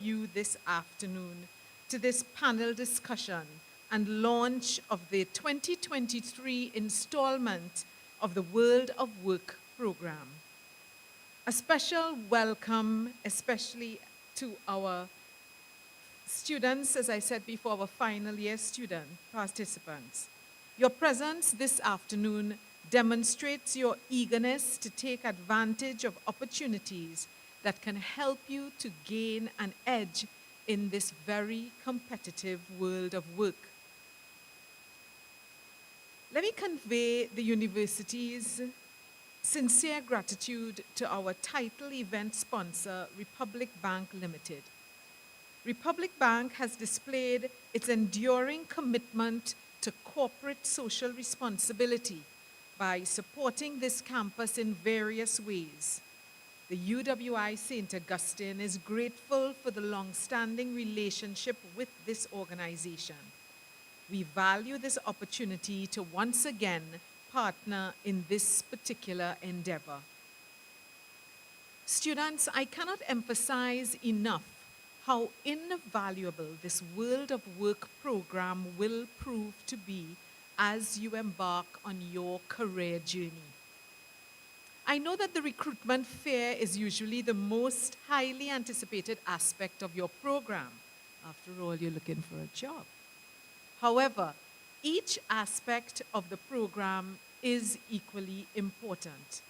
you this afternoon to this panel discussion and launch of the 2023 installment of the World of Work program. A special welcome, especially to our students, as I said before, our final year student participants. Your presence this afternoon demonstrates your eagerness to take advantage of opportunities that can help you to gain an edge in this very competitive world of work. Let me convey the university's sincere gratitude to our title event sponsor, Republic Bank Limited. Republic Bank has displayed its enduring commitment to corporate social responsibility by supporting this campus in various ways. The UWI St. Augustine is grateful for the long-standing relationship with this organization. We value this opportunity to once again partner in this particular endeavor. Students, I cannot emphasize enough how invaluable this World of Work program will prove to be as you embark on your career journey. I know that the recruitment fair is usually the most highly anticipated aspect of your program. After all, you're looking for a job. However, each aspect of the program is equally important.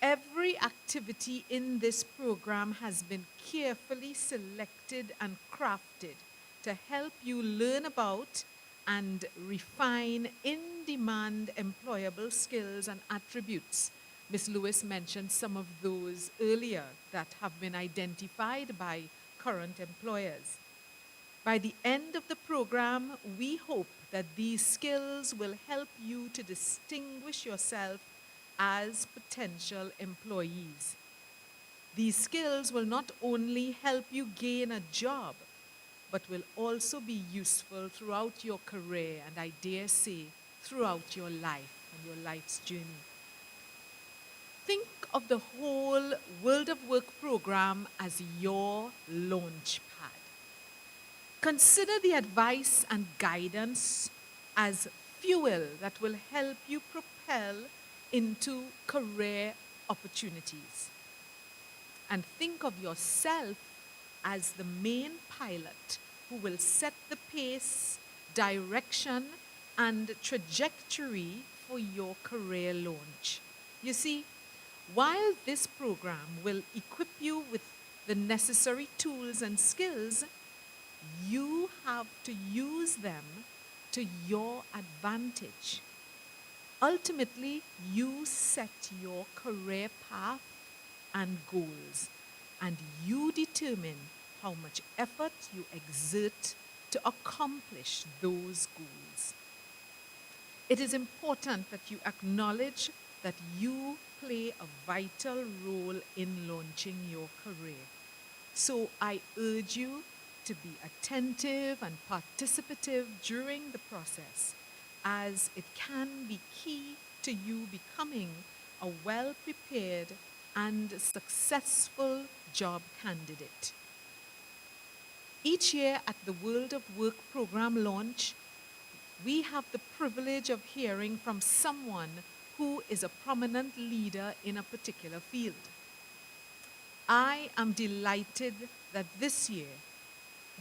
Every activity in this program has been carefully selected and crafted to help you learn about and refine in-demand employable skills and attributes. Ms. Lewis mentioned some of those earlier that have been identified by current employers. By the end of the program, we hope that these skills will help you to distinguish yourself as potential employees. These skills will not only help you gain a job, but will also be useful throughout your career and I dare say throughout your life and your life's journey. Think of the whole World of Work program as your launch pad. Consider the advice and guidance as fuel that will help you propel into career opportunities. And think of yourself as the main pilot who will set the pace, direction, and trajectory for your career launch. You see, while this program will equip you with the necessary tools and skills, you have to use them to your advantage. Ultimately, you set your career path and goals, and you determine how much effort you exert to accomplish those goals. It is important that you acknowledge that you play a vital role in launching your career. So I urge you to be attentive and participative during the process, as it can be key to you becoming a well-prepared and successful job candidate. Each year at the World of Work program launch, we have the privilege of hearing from someone who is a prominent leader in a particular field. I am delighted that this year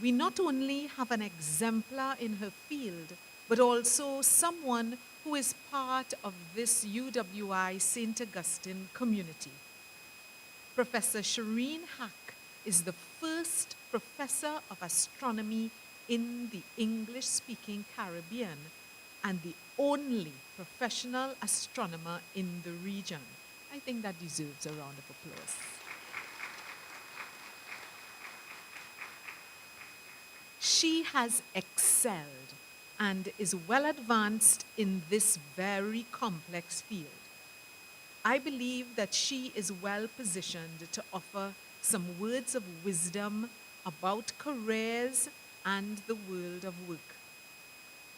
we not only have an exemplar in her field, but also someone who is part of this UWI St. Augustine community. Professor Shireen Hack is the first professor of astronomy in the English-speaking Caribbean and the only professional astronomer in the region. I think that deserves a round of applause. She has excelled and is well advanced in this very complex field. I believe that she is well positioned to offer some words of wisdom about careers and the world of work.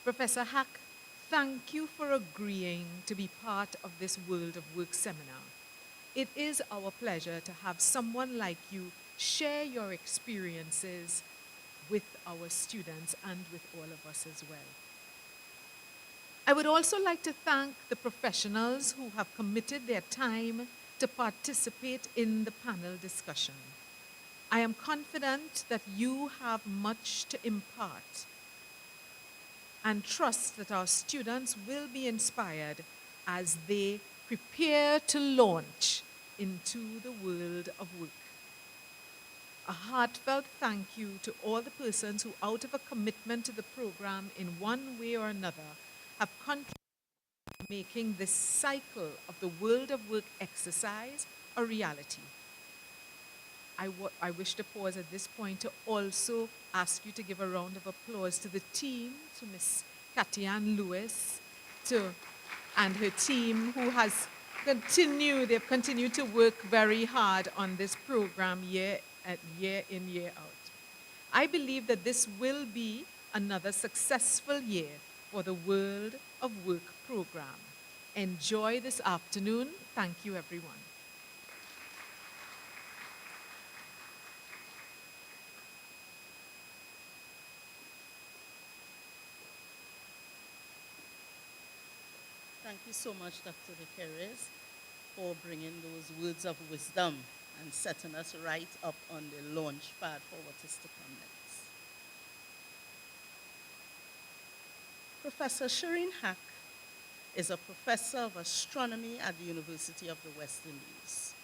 Professor Hack, thank you for agreeing to be part of this World of Work seminar. It is our pleasure to have someone like you share your experiences with our students and with all of us as well. I would also like to thank the professionals who have committed their time to participate in the panel discussion. I am confident that you have much to impart and trust that our students will be inspired as they prepare to launch into the world of work. A heartfelt thank you to all the persons who, out of a commitment to the program in one way or another, have contributed to making this cycle of the World of Work exercise a reality. I wish to pause at this point to also ask you to give a round of applause to the team, to Miss Katianne Lewis, and her team who they've continued to work very hard on this program year in, year out. I believe that this will be another successful year for the World of Work program. Enjoy this afternoon. Thank you, everyone. Thank you so much, Dr. Vicaris, for bringing those words of wisdom and setting us right up on the launch pad for what is to come next. Professor Shireen Hack is a professor of astronomy at the University of the West Indies,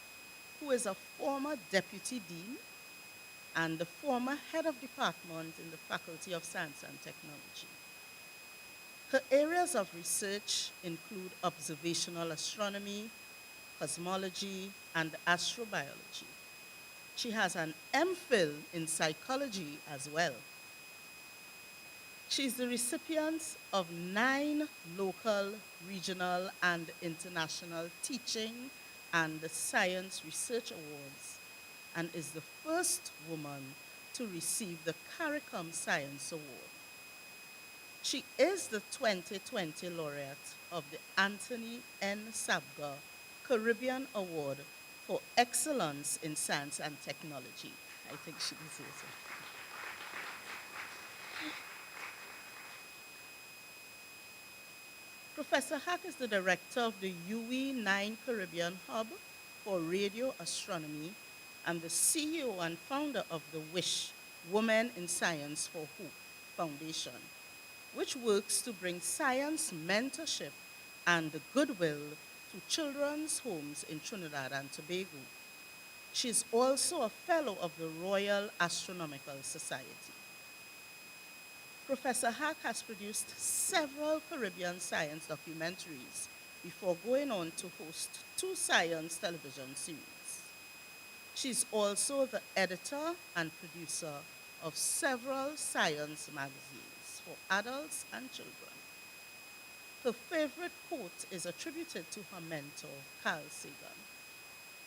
who is a former deputy dean and the former head of department in the Faculty of Science and Technology. Her areas of research include observational astronomy, cosmology, and astrobiology. She has an MPhil in psychology as well. She is the recipient of 9 local, regional, and international teaching and science research awards, and is the first woman to receive the CARICOM Science Award. She is the 2020 laureate of the Anthony N. Sabga Caribbean Award for Excellence in Science and Technology. I think she deserves it. Professor Hack is the director of the UWI St Caribbean Hub for Radio Astronomy and the CEO and founder of the WISH, Women in Science for Hope Foundation, which works to bring science mentorship and goodwill to children's homes in Trinidad and Tobago. She is also a fellow of the Royal Astronomical Society. Professor Hack has produced several Caribbean science documentaries before going on to host 2 science television series. She's also the editor and producer of several science magazines for adults and children. Her favorite quote is attributed to her mentor, Carl Sagan.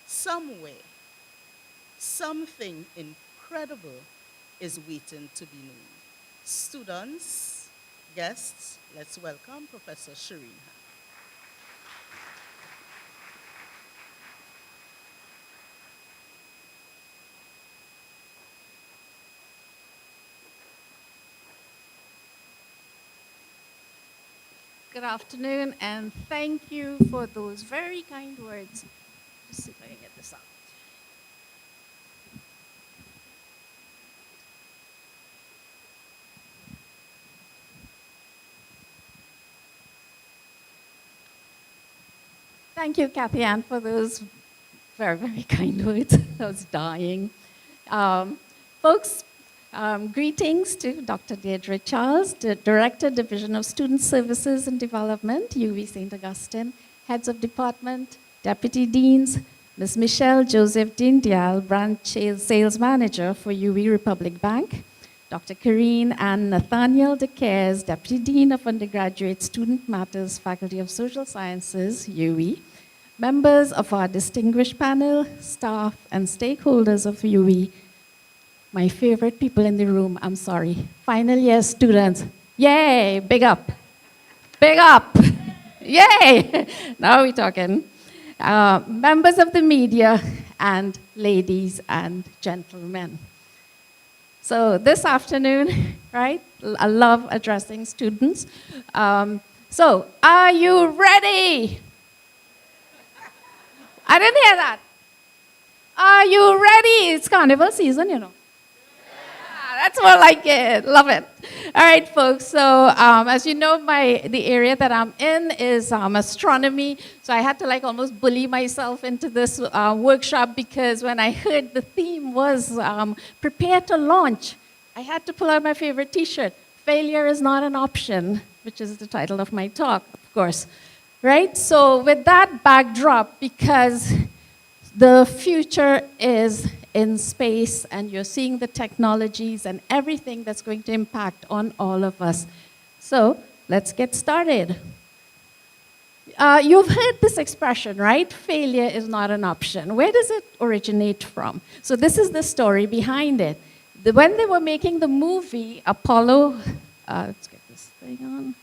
Somewhere, something incredible is waiting to be known. Students, guests, let's welcome Professor Shireen Hack. Good afternoon, and thank you for those very kind words. Just see if I can get this out. Thank you, Kathy Ann, for those very, very kind words. I was dying. Folks, greetings to Dr. Deirdre Charles, the Director, Division of Student Services and Development, UWI St. Augustine, Heads of Department, Deputy Deans, Ms. Michelle Joseph Dindial, Branch Sales Manager for UWI Republic Bank, Dr. Karine and Nathaniel DeCaires, Deputy Dean of Undergraduate Student Matters, Faculty of Social Sciences, UWI, members of our distinguished panel, staff, and stakeholders of UWI, my favorite people in the room, I'm sorry, final year students, yay, big up, yay, now we're talking. Members of the media and ladies and gentlemen. So this afternoon, right, I love addressing students. So are you ready? I didn't hear that. Are you ready? It's carnival season, you know. That's more like it. Love it. All right, folks. So as you know, the area that I'm in is astronomy. So I had to almost bully myself into this workshop because when I heard the theme was prepare to launch, I had to pull out my favorite T-shirt. Failure is not an option, which is the title of my talk, of course. Right? So with that backdrop, because the future is in space, and you're seeing the technologies and everything that's going to impact on all of us. So let's get started. You've heard this expression, right? Failure is not an option. Where does it originate from? So this is the story behind it. When they were making the movie Apollo, let's get this thing on.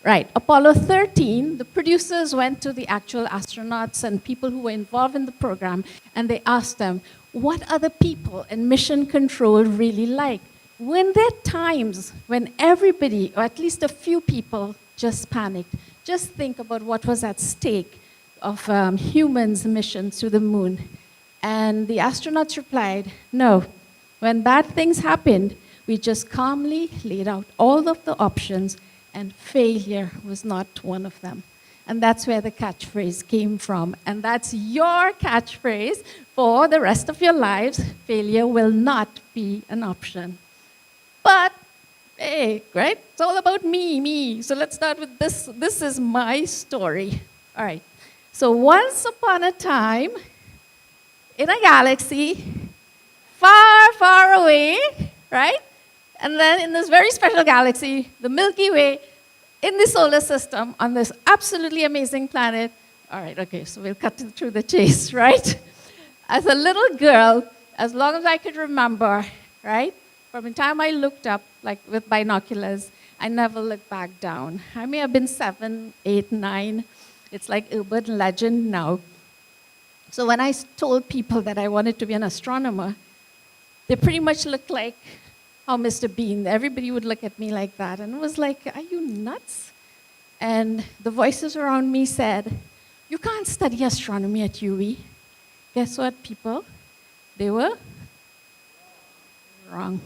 Right, Apollo 13, the producers went to the actual astronauts and people who were involved in the program, and they asked them, what are the people in mission control really like? When there are times when everybody, or at least a few people, just panicked? Just think about what was at stake of humans' missions to the moon. And the astronauts replied, no, when bad things happened, we just calmly laid out all of the options, and failure was not one of them. And that's where the catchphrase came from. And that's your catchphrase for the rest of your lives. Failure will not be an option. But, hey, right? It's all about me. So let's start with this. This is my story. All right. So once upon a time, in a galaxy far, far away, right? And then in this very special galaxy, the Milky Way, in the solar system, on this absolutely amazing planet. All right, okay, so we'll cut through the chase, right? As a little girl, as long as I could remember, right? From the time I looked up, with binoculars, I never looked back down. I may have been 7, 8, 9. It's like urban legend now. So when I told people that I wanted to be an astronomer, they pretty much looked like Mr. Bean. Everybody would look at me like that. And it was like, are you nuts? And the voices around me said, you can't study astronomy at UWI. Guess what, people? They were wrong.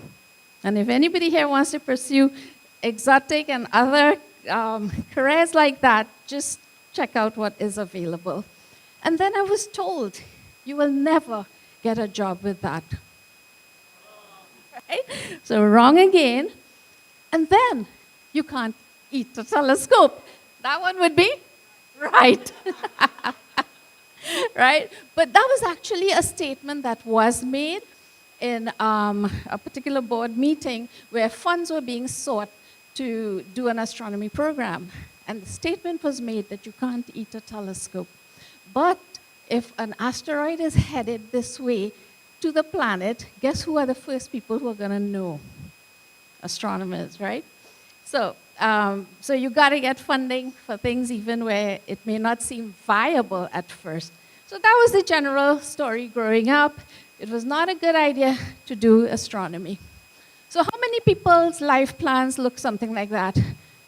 And if anybody here wants to pursue exotic and other careers like that, just check out what is available. And then I was told, you will never get a job with that. Right? So wrong again. And then you can't eat a telescope. That one would be right. Right? But that was actually a statement that was made in a particular board meeting where funds were being sought to do an astronomy program. And the statement was made that you can't eat a telescope. But if an asteroid is headed this way to the planet, guess who are the first people who are going to know? Astronomers, right? So you got to get funding for things even where it may not seem viable at first. So that was the general story growing up. It was not a good idea to do astronomy. So how many people's life plans look something like that?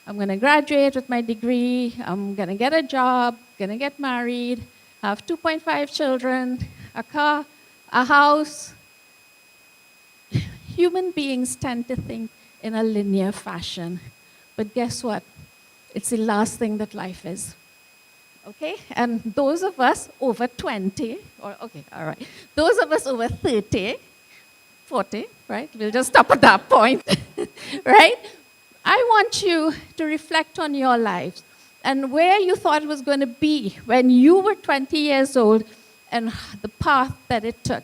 I'm going to graduate with my degree, I'm going to get a job, going to get married, have 2.5 children, a car, a house. Human beings tend to think in a linear fashion. But guess what? It's the last thing that life is. Okay? And those of us over 20, those of us over 30, 40, right? We'll just stop at that point, right? I want you to reflect on your lives and where you thought it was going to be when you were 20 years old and the path that it took.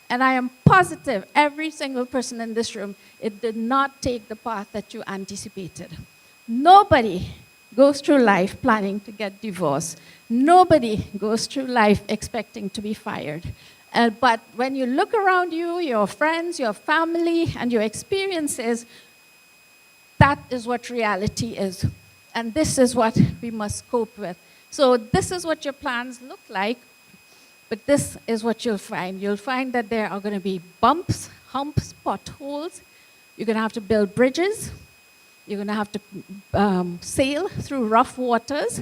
And I am positive every single person in this room, it did not take the path that you anticipated. Nobody goes through life planning to get divorced. Nobody goes through life expecting to be fired. But when you look around you, your friends, your family, and your experiences, that is what reality is. And this is what we must cope with. So this is what your plans look like, but this is what you'll find. You'll find that there are going to be bumps, humps, potholes. You're going to have to build bridges. You're going to have to sail through rough waters.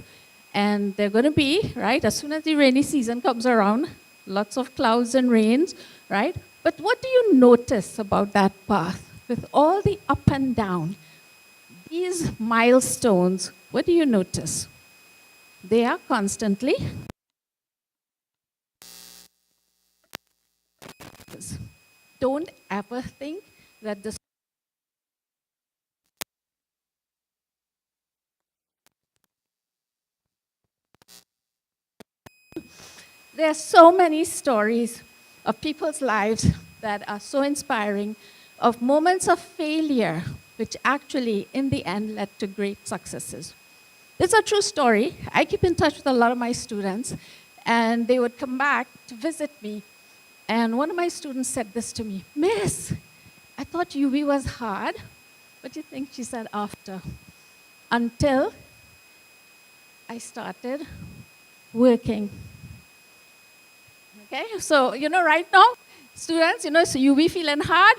And they're going to be, right, as soon as the rainy season comes around, lots of clouds and rains, right? But what do you notice about that path? With all the up and down, these milestones, what do you notice? They are constantly. Don't ever think that this. There are so many stories of people's lives that are so inspiring, of moments of failure, which actually, in the end, led to great successes. It's a true story. I keep in touch with a lot of my students, and they would come back to visit me. And one of my students said this to me, "Miss, I thought UB was hard." What do you think she said after? "Until I started working." Okay, so, right now, students, so UB feeling hard?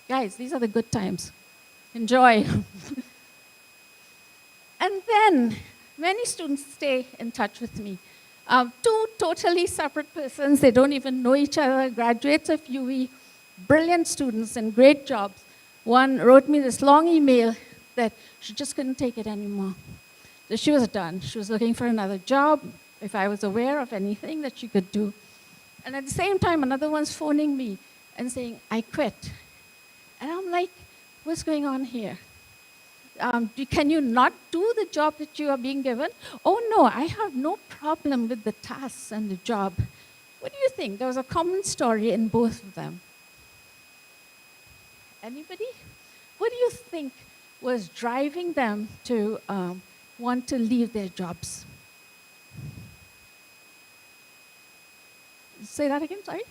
Guys, these are the good times. Enjoy. And then, many students stay in touch with me. Two totally separate persons, they don't even know each other, graduates of UWI, brilliant students and great jobs. One wrote me this long email that she just couldn't take it anymore. So she was done. She was looking for another job, if I was aware of anything that she could do. And at the same time, another one's phoning me and saying, "I quit." And I'm like, what's going on here? Can you not do the job that you are being given? "Oh, no, I have no problem with the tasks and the job." What do you think? There was a common story in both of them. Anybody? What do you think was driving them to want to leave their jobs? Say that again, sorry?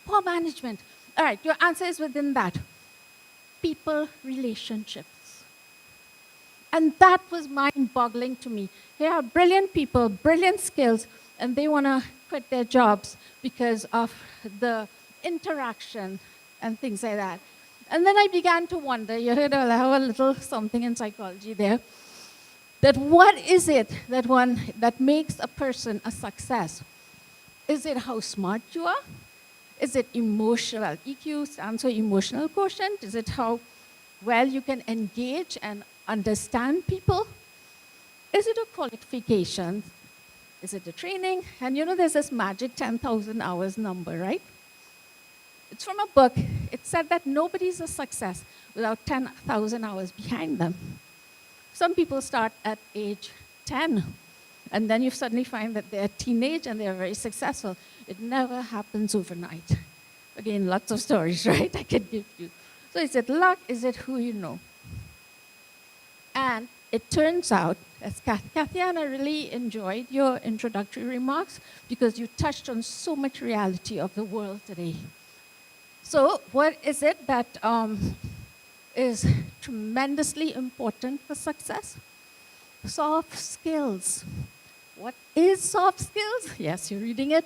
Poor management. All right, your answer is within that. People relationships. And that was mind-boggling to me. Here are brilliant people, brilliant skills, and they want to quit their jobs because of the interaction and things like that. And then I began to wonder, you heard I have a little something in psychology there, that what is it that makes a person a success? Is it how smart you are? Is it emotional? EQ stands for emotional quotient. Is it how well you can engage and understand people? Is it a qualification? Is it a training? And there's this magic 10,000 hours number, right? It's from a book. It said that nobody's a success without 10,000 hours behind them. Some people start at age 10, and then you suddenly find that they're teenage and they're very successful. It never happens overnight. Again, lots of stories, right, I could give you. So is it luck? Is it who you know? And it turns out, as Kathy-Ann, I really enjoyed your introductory remarks because you touched on so much reality of the world today. So what is it that is tremendously important for success? Soft skills. What is soft skills? Yes, you're reading it.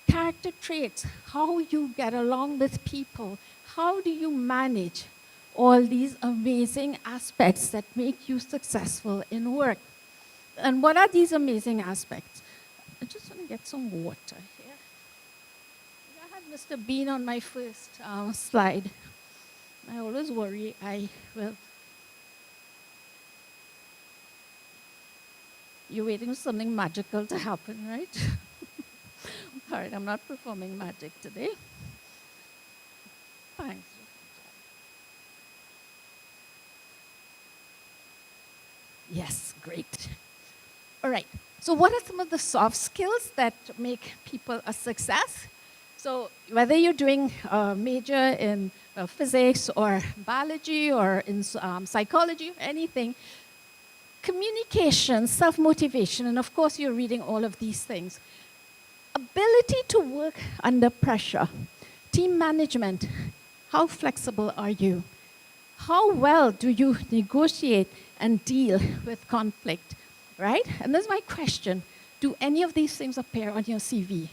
Character traits, how you get along with people. How do you manage all these amazing aspects that make you successful in work? And what are these amazing aspects? I just want to get some water here. I had Mr. Bean on my first slide. I always worry I will. You're waiting for something magical to happen, right? All right, I'm not performing magic today. Thanks. Yes, great. All right, so what are some of the soft skills that make people a success? So whether you're doing a major in physics or biology or in psychology or anything, communication, self-motivation, and of course you're reading all of these things. Ability to work under pressure, team management, how flexible are you? How well do you negotiate and deal with conflict, right? And this is my question. Do any of these things appear on your CV?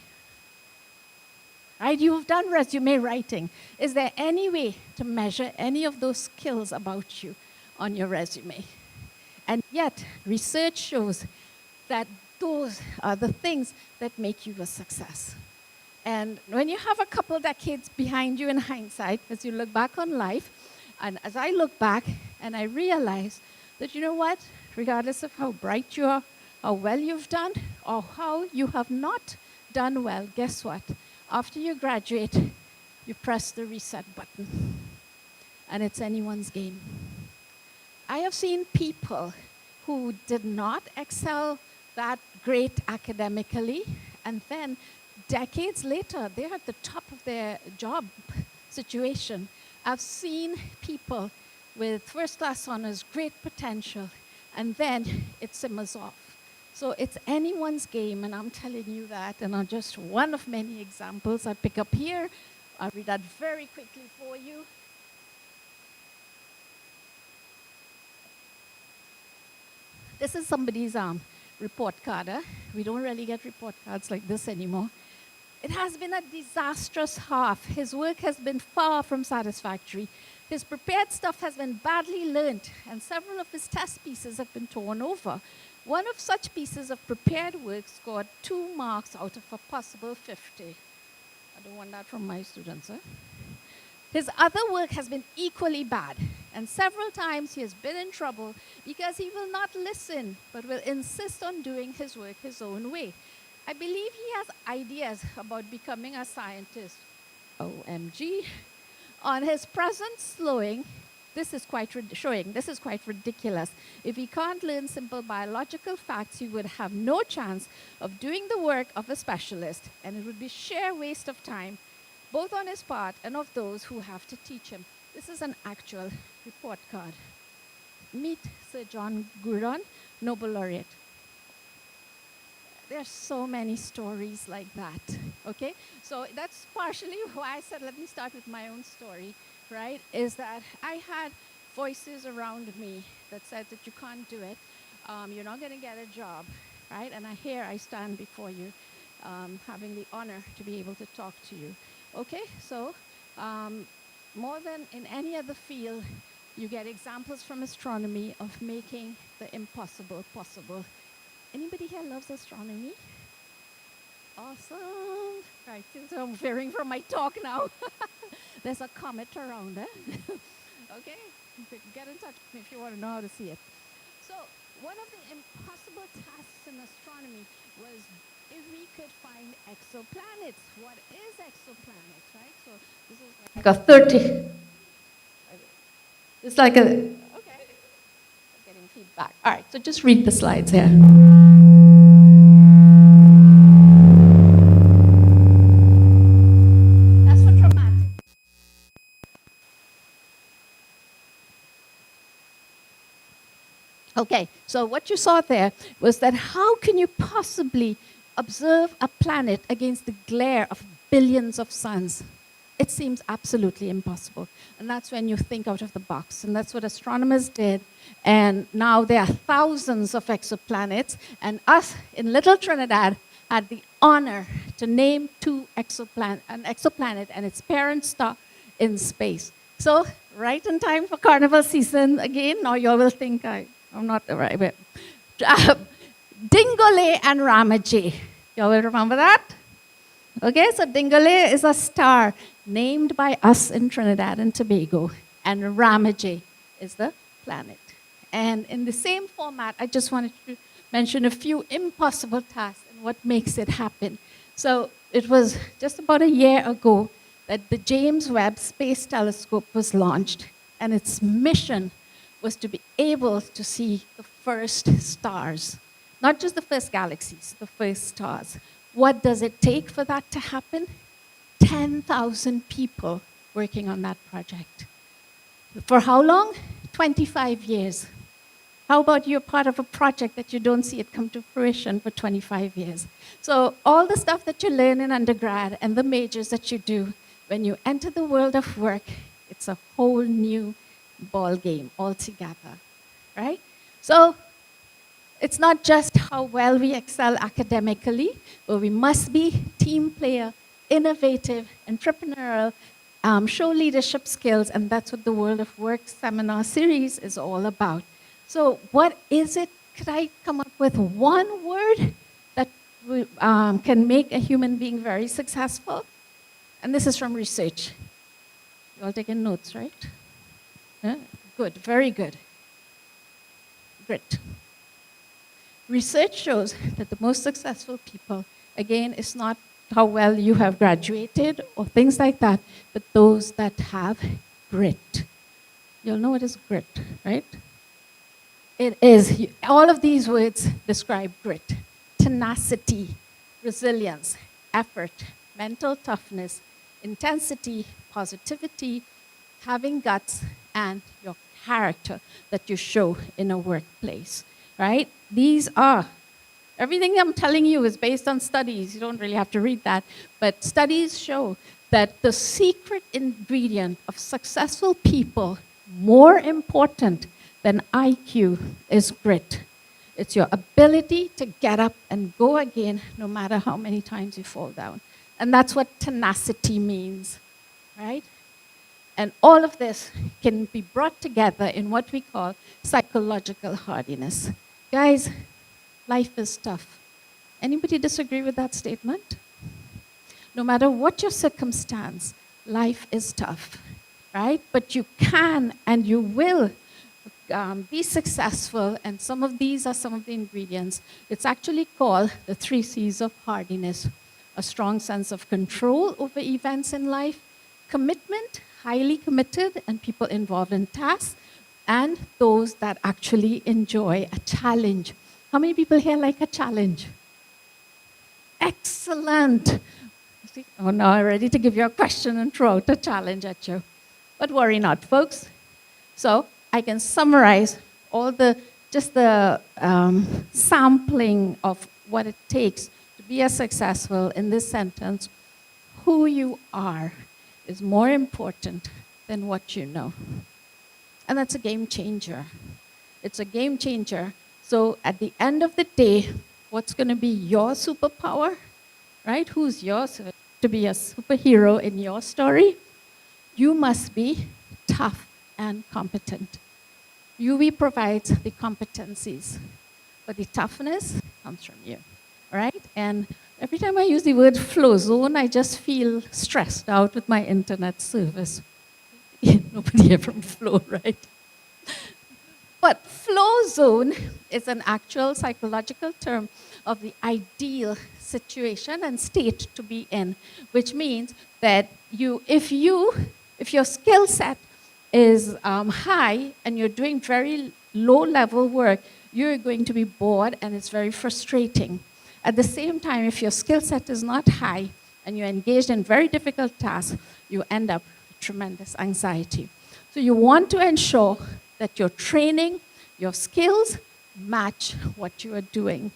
Right? You've done resume writing. Is there any way to measure any of those skills about you on your resume? And yet, research shows that those are the things that make you a success. And when you have a couple decades behind you in hindsight, as you look back on life, and as I look back and I realize that, you know what, regardless of how bright you are, how well you've done, or how you have not done well, guess what? After you graduate, you press the reset button, and it's anyone's game. I have seen people who did not excel that great academically, and then decades later, they're at the top of their job situation. I've seen people with first-class honors, great potential, and then it simmers off. So it's anyone's game, and I'm telling you that, and I'm just one of many examples I pick up here. I'll read that very quickly for you. This is somebody's report card. We don't really get report cards like this anymore. It has been a disastrous half. His work has been far from satisfactory. His prepared stuff has been badly learned, and several of his test pieces have been torn over. One of such pieces of prepared work scored 2 marks out of a possible 50. I don't want that from my students. His other work has been equally bad, and several times he has been in trouble because he will not listen, but will insist on doing his work his own way. I believe he has ideas about becoming a scientist. OMG. On his present slowing, this is quite ridiculous. If he can't learn simple biological facts, he would have no chance of doing the work of a specialist, and it would be sheer waste of time, both on his part and of those who have to teach him. This is an actual report card. Meet Sir John Gurdon, Nobel laureate. There's so many stories like that, okay? So that's partially why I said, let me start with my own story, right? Is that I had voices around me that said that you can't do it, you're not gonna get a job, right? And here I stand before you, having the honor to be able to talk to you. Okay, so more than in any other field, you get examples from astronomy of making the impossible possible. Anybody here loves astronomy? Awesome. Right, so I'm fearing from my talk now. There's a comet around, Okay, get in touch with me if you want to know how to see it. So one of the impossible tasks in astronomy was if we could find exoplanets. What is exoplanets, right? So this is like a 30. It's like a, okay. Getting feedback. All right, so just read the slides here. That's for dramatic. Okay, so what you saw there was that how can you possibly observe a planet against the glare of billions of suns? It seems absolutely impossible. And that's when you think out of the box. And that's what astronomers did. And now there are thousands of exoplanets. And us in Little Trinidad had the honor to name an exoplanet and its parent star in space. So right in time for carnival season again. Now you all will think I'm not the right way. Dingole and Ramajay. You all will remember that? Okay, so Dingole is a star named by us in Trinidad and Tobago, and Ramajay is the planet. And in the same format, I just wanted to mention a few impossible tasks and what makes it happen. So it was just about a year ago that the James Webb Space Telescope was launched, and its mission was to be able to see the first stars. Not just the first galaxies, the first stars. What does it take for that to happen? 10,000 people working on that project. For how long? 25 years. How about you're part of a project that you don't see it come to fruition for 25 years? So all the stuff that you learn in undergrad and the majors that you do, when you enter the world of work, it's a whole new ball game altogether, right? So it's not just how well we excel academically, but we must be team player, innovative, entrepreneurial, show leadership skills, and that's what the World of Work seminar series is all about. So what is it? Could I come up with one word that can make a human being very successful? And this is from research. You all taking notes, right? Yeah? Good, very good. Grit. Research shows that the most successful people, again, is not how well you have graduated or things like that, but those that have grit. You'll know what is grit, right? It is, all of these words describe grit: tenacity, resilience, effort, mental toughness, intensity, positivity, having guts, and your character that you show in a workplace, right? These are, everything I'm telling you is based on studies. You don't really have to read that. But studies show that the secret ingredient of successful people, more important than IQ, is grit. It's your ability to get up and go again no matter how many times you fall down. And that's what tenacity means, right? And all of this can be brought together in what we call psychological hardiness. Guys, life is tough. Anybody disagree with that statement? No matter what your circumstance, life is tough, right? But you can and you will be successful, and some of these are some of the ingredients. It's actually called the 3 C's of hardiness: a strong sense of control over events in life, commitment, highly committed, and people involved in tasks, and those that actually enjoy a challenge. How many people here like a challenge? Excellent. Oh, now I'm ready to give you a question and throw out a challenge at you. But worry not, folks. So I can summarize all just the sampling of what it takes to be as successful in this sentence. Who you are is more important than what you know. And that's a game changer. It's a game changer. So at the end of the day, what's going to be your superpower, right? Who's yours to be a superhero in your story? You must be tough and competent. UWI provides the competencies, but the toughness comes from you, right? And every time I use the word flow zone, I just feel stressed out with my internet service. Nobody here from flow, right? But flow zone is an actual psychological term of the ideal situation and state to be in, which means that if your skill set is high and you're doing very low-level work, you're going to be bored and it's very frustrating. At the same time, if your skill set is not high and you're engaged in very difficult tasks, you end up with tremendous anxiety. So you want to ensure that your training, your skills match what you are doing.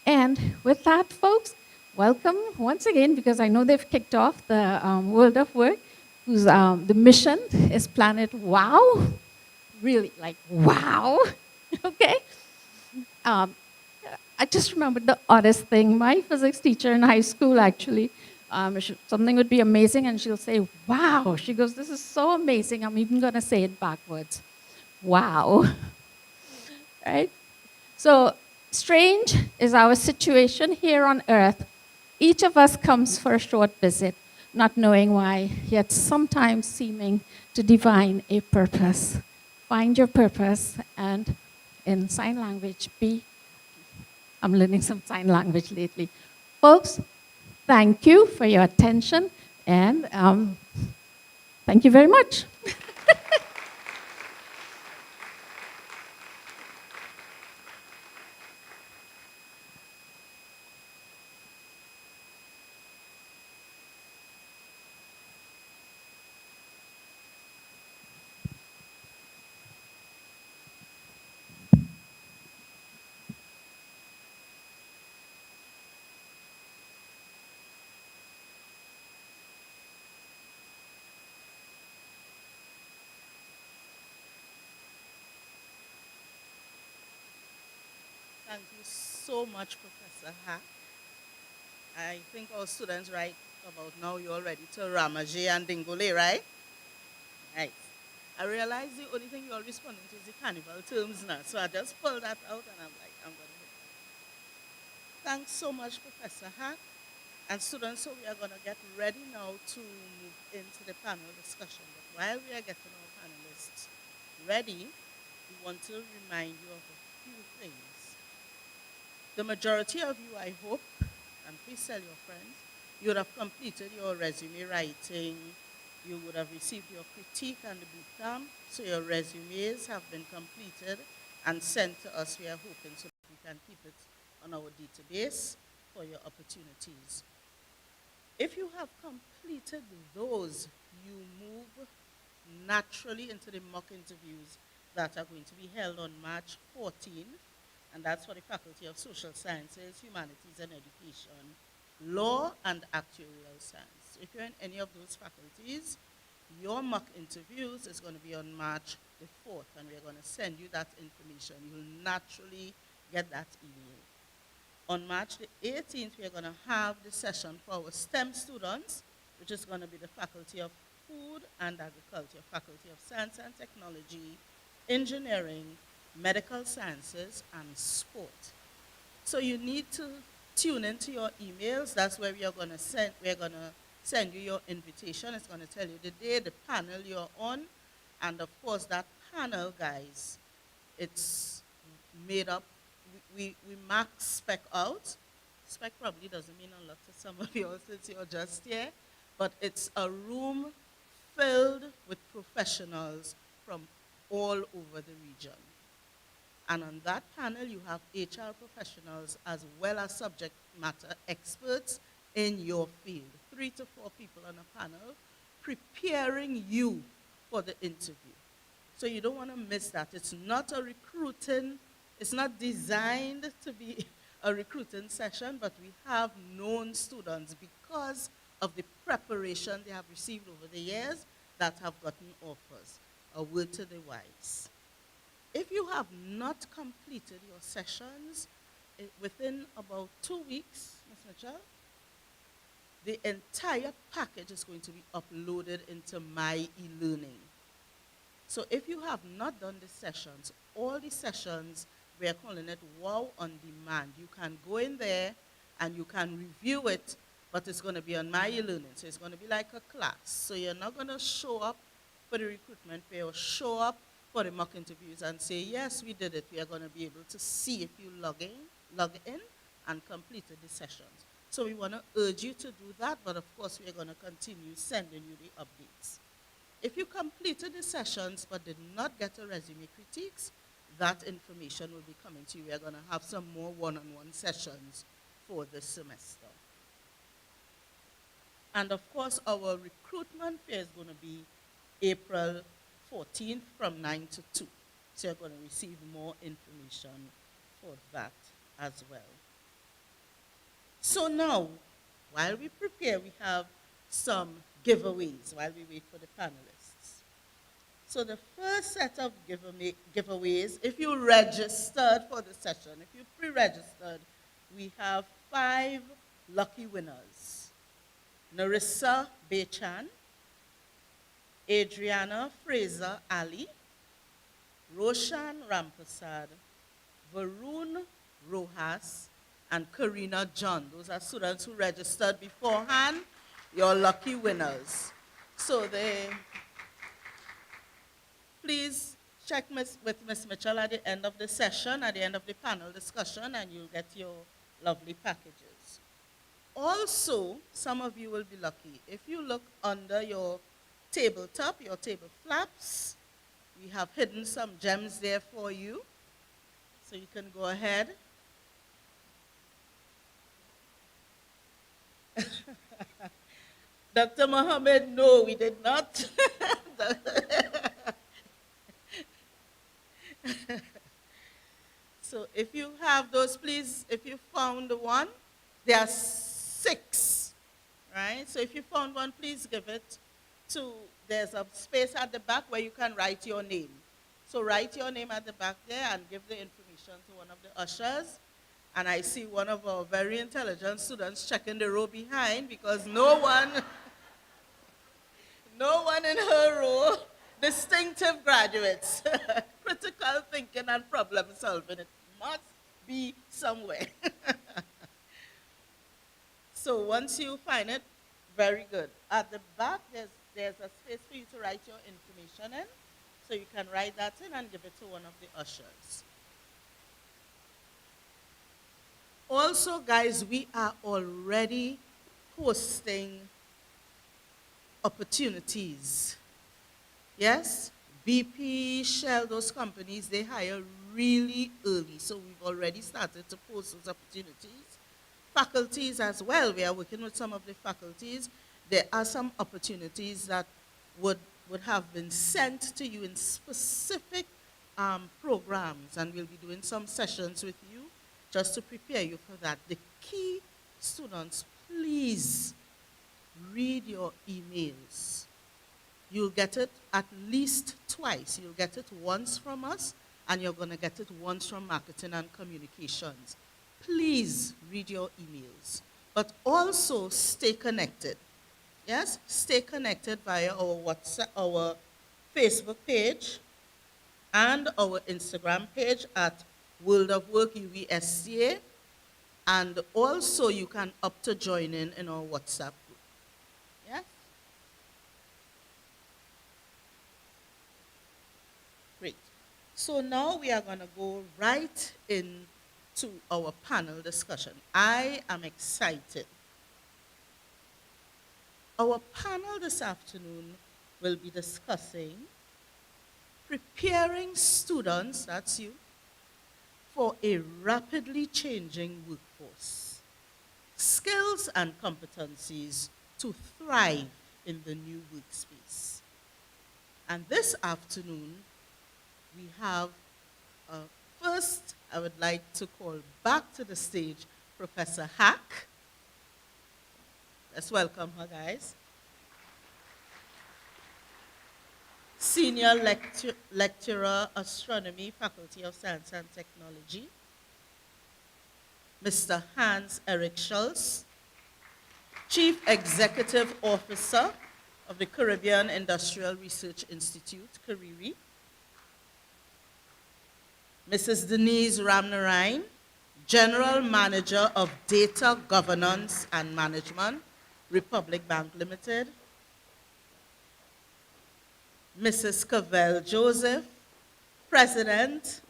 And with that, folks, welcome once again, because I know they've kicked off the World of Work, whose the mission is Planet Wow. Really, like, wow. Okay? I just remembered the oddest thing. My physics teacher in high school, actually, something would be amazing, and she'll say, wow. She goes, this is so amazing, I'm even going to say it backwards. Wow. Right? So, strange is our situation here on earth. Each of us comes for a short visit, not knowing why, yet sometimes seeming to divine a purpose. Find your purpose, and in sign language, be. I'm learning some sign language lately. Folks, thank you for your attention, and thank you very much. Thank you so much, Professor Hack. I think our students right about now you're all ready to Ramajé and Dingole, right? Right. I realize the only thing you're responding to is the carnival terms now. So I just pulled that out and I'm like, I'm going to hit that. Thanks so much, Professor Hack. And students, so we are going to get ready now to move into the panel discussion. But while we are getting our panelists ready, we want to remind you of a few things. The majority of you, I hope, and please tell your friends, you would have completed your resume writing, you would have received your critique and the boot camp, so your resumes have been completed and sent to us. We are hoping so that we can keep it on our database for your opportunities. If you have completed those, you move naturally into the mock interviews that are going to be held on March 14, and that's for the Faculty of Social Sciences, Humanities and Education, Law and Actuarial Science. If you're in any of those faculties, your mock interviews is going to be on March the 4th, and we're going to send you that information. You'll naturally get that email. On March the 18th, we're going to have the session for our STEM students, which is going to be the Faculty of Food and Agriculture, Faculty of Science and Technology, Engineering, Medical Sciences, and Sport. So you need to tune into your emails. That's where we're going to send you your invitation. It's going to tell you the day, the panel you're on, and of course that panel, guys, it's made up. We mark spec out. Spec probably doesn't mean a lot to some of you since you're just here, but it's a room filled with professionals from all over the region. And on that panel, you have HR professionals as well as subject matter experts in your field. 3 to 4 people on a panel preparing you for the interview. So you don't want to miss that. It's not a recruiting, it's not designed to be a recruiting session, but we have known students because of the preparation they have received over the years that have gotten offers. A word to the wise. If you have not completed your sessions within about 2 weeks, Ms. Mitchell, the entire package is going to be uploaded into My e-learning. So if you have not done the sessions, all the sessions, we are calling it WOW on demand. You can go in there and you can review it, but it's going to be on My e-learning. So it's going to be like a class. So you're not going to show up for the recruitment fair or show up for the mock interviews and say, yes, we did it. We are going to be able to see if you log in and completed the sessions. So we want to urge you to do that, but of course we are going to continue sending you the updates. If you completed the sessions but did not get a resume critiques, that information will be coming to you. We are going to have some more one-on-one sessions for this semester. And of course, our recruitment fair is going to be April 14th from 9 to 2. So you're going to receive more information for that as well. So now, while we prepare, we have some giveaways while we wait for the panelists. So the first set of giveaways, if you registered for the session, if you pre-registered, we have 5 lucky winners. Narissa Bechan, Adriana Fraser Ali, Roshan Rampasad, Varun Rojas, and Karina John. Those are students who registered beforehand. You're lucky winners. So please check with Ms. Mitchell at the end of the session, at the end of the panel discussion, and you'll get your lovely packages. Also, some of you will be lucky. If you look under your tabletop, your table flaps, we have hidden some gems there for you. So you can go ahead. Dr. Mohammed, no, we did not. So if you have those, please, if you found one, there are 6, right? So if you found one, please give it to, there's a space at the back where you can write your name. So write your name at the back there and give the information to one of the ushers. And I see one of our very intelligent students checking the row behind because no one in her row, distinctive graduates, critical thinking and problem solving. It must be somewhere. So once you find it, very good. At the back, there's a space for you to write your information in. So you can write that in and give it to one of the ushers. Also, guys, we are already posting opportunities. Yes? BP, Shell, those companies, they hire really early. So we've already started to post those opportunities. Faculties as well, we are working with some of the faculties. There are some opportunities that would have been sent to you in specific programs, and we'll be doing some sessions with you just to prepare you for that. The key, students, please read your emails. You'll get it at least twice. You'll get it once from us, and you're going to get it once from marketing and communications. Please read your emails, but also stay connected. Yes, stay connected via our WhatsApp, our Facebook page, and our Instagram page at World of Work UWI St. And also you can opt to join in our WhatsApp group. Yes? Great. So now we are going to go right into our panel discussion. I am excited. Our panel this afternoon will be discussing preparing students, that's you, for a rapidly changing workforce, skills and competencies to thrive in the new workspace. And this afternoon, we have, first, I would like to call back to the stage Professor Hack. Let's welcome her, guys. Senior Lecturer, Astronomy, Faculty of Science and Technology. Mr. Hans Eric Schulz, Chief Executive Officer of the Caribbean Industrial Research Institute, CARIRI. Mrs. Denise Ramnarine, General Manager of Data Governance and Management, Republic Bank Limited. Mrs. Cavell Joseph, President,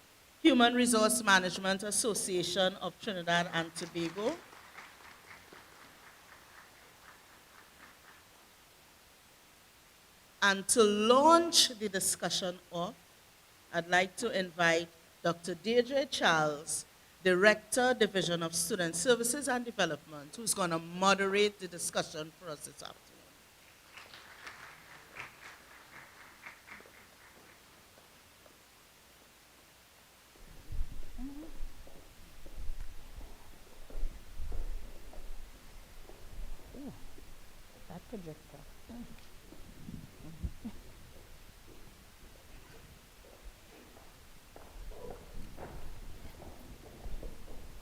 Human Resource Management Association of Trinidad and Tobago. And to launch the discussion off, I'd like to invite Dr. Deirdre Charles, Director, Division of Student Services and Development, who's going to moderate the discussion for us this afternoon. That projector.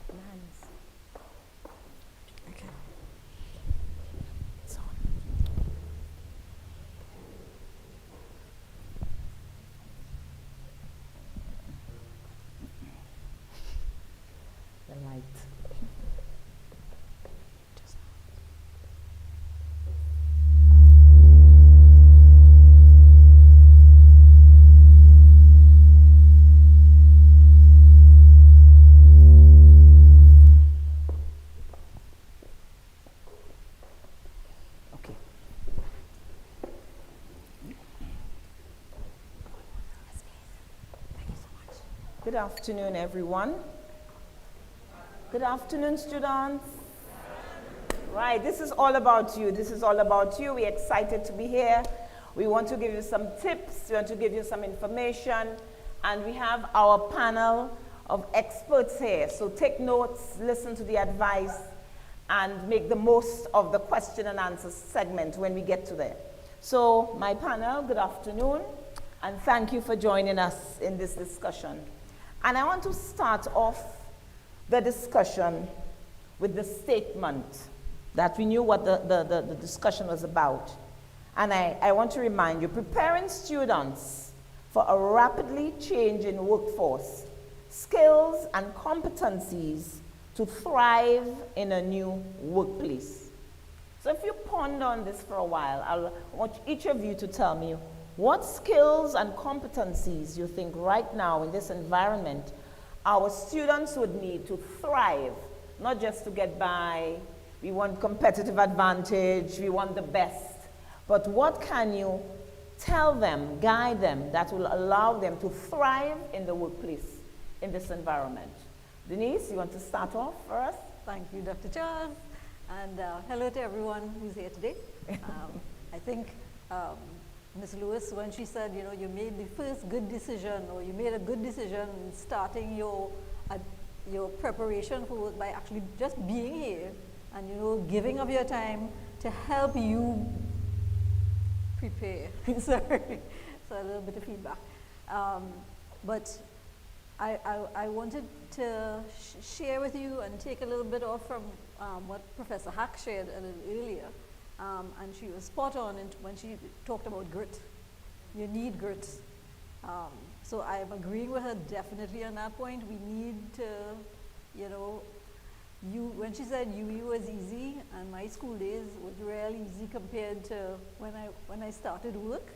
Nice. Okay. It's on. The light. Good afternoon, everyone. Good afternoon, students. Right, this is all about you. This is all about you. We're excited to be here. We want to give you some tips. We want to give you some information. And we have our panel of experts here. So take notes, listen to the advice, and make the most of the question and answer segment when we get to there. So my panel, good afternoon. And thank you for joining us in this discussion. And I want to start off the discussion with the statement that we knew what the discussion was about. And I want to remind you, preparing students for a rapidly changing workforce, skills and competencies to thrive in a new workplace. So if you ponder on this for a while, I want each of you to tell me what skills and competencies you think right now in this environment our students would need to thrive, not just to get by. We want competitive advantage, we want the best. But what can you tell them, guide them, that will allow them to thrive in the workplace, in this environment? Denise, you want to start off for us? Thank you, Dr. Charles. And hello to everyone who's here today. I think Ms. Lewis, when she said, you know, you made the first good decision, or you made a good decision in starting your preparation for work by actually just being here and, you know, giving of your time to help you prepare. Sorry, so a little bit of feedback. But I wanted to share with you and take a little bit off from what Professor Hack shared a little earlier. And she was spot on when she talked about grit. You need grit. So I'm agreeing with her definitely on that point. We need to, you know, when she said UWI was easy, and my school days was really easy compared to when I started work.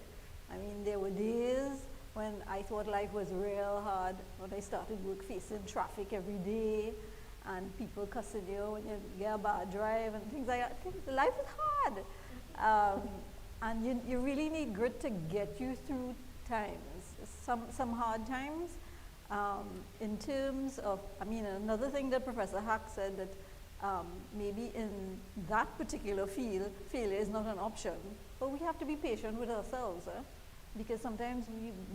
I mean, there were days when I thought life was real hard, when I started work facing traffic every day, and people cussing you when you get a bad drive and things like that. Life is hard. And you really need grit to get you through times, some hard times. In terms of, I mean, another thing that Professor Hack said that maybe in that particular field, failure is not an option, but we have to be patient with ourselves, because sometimes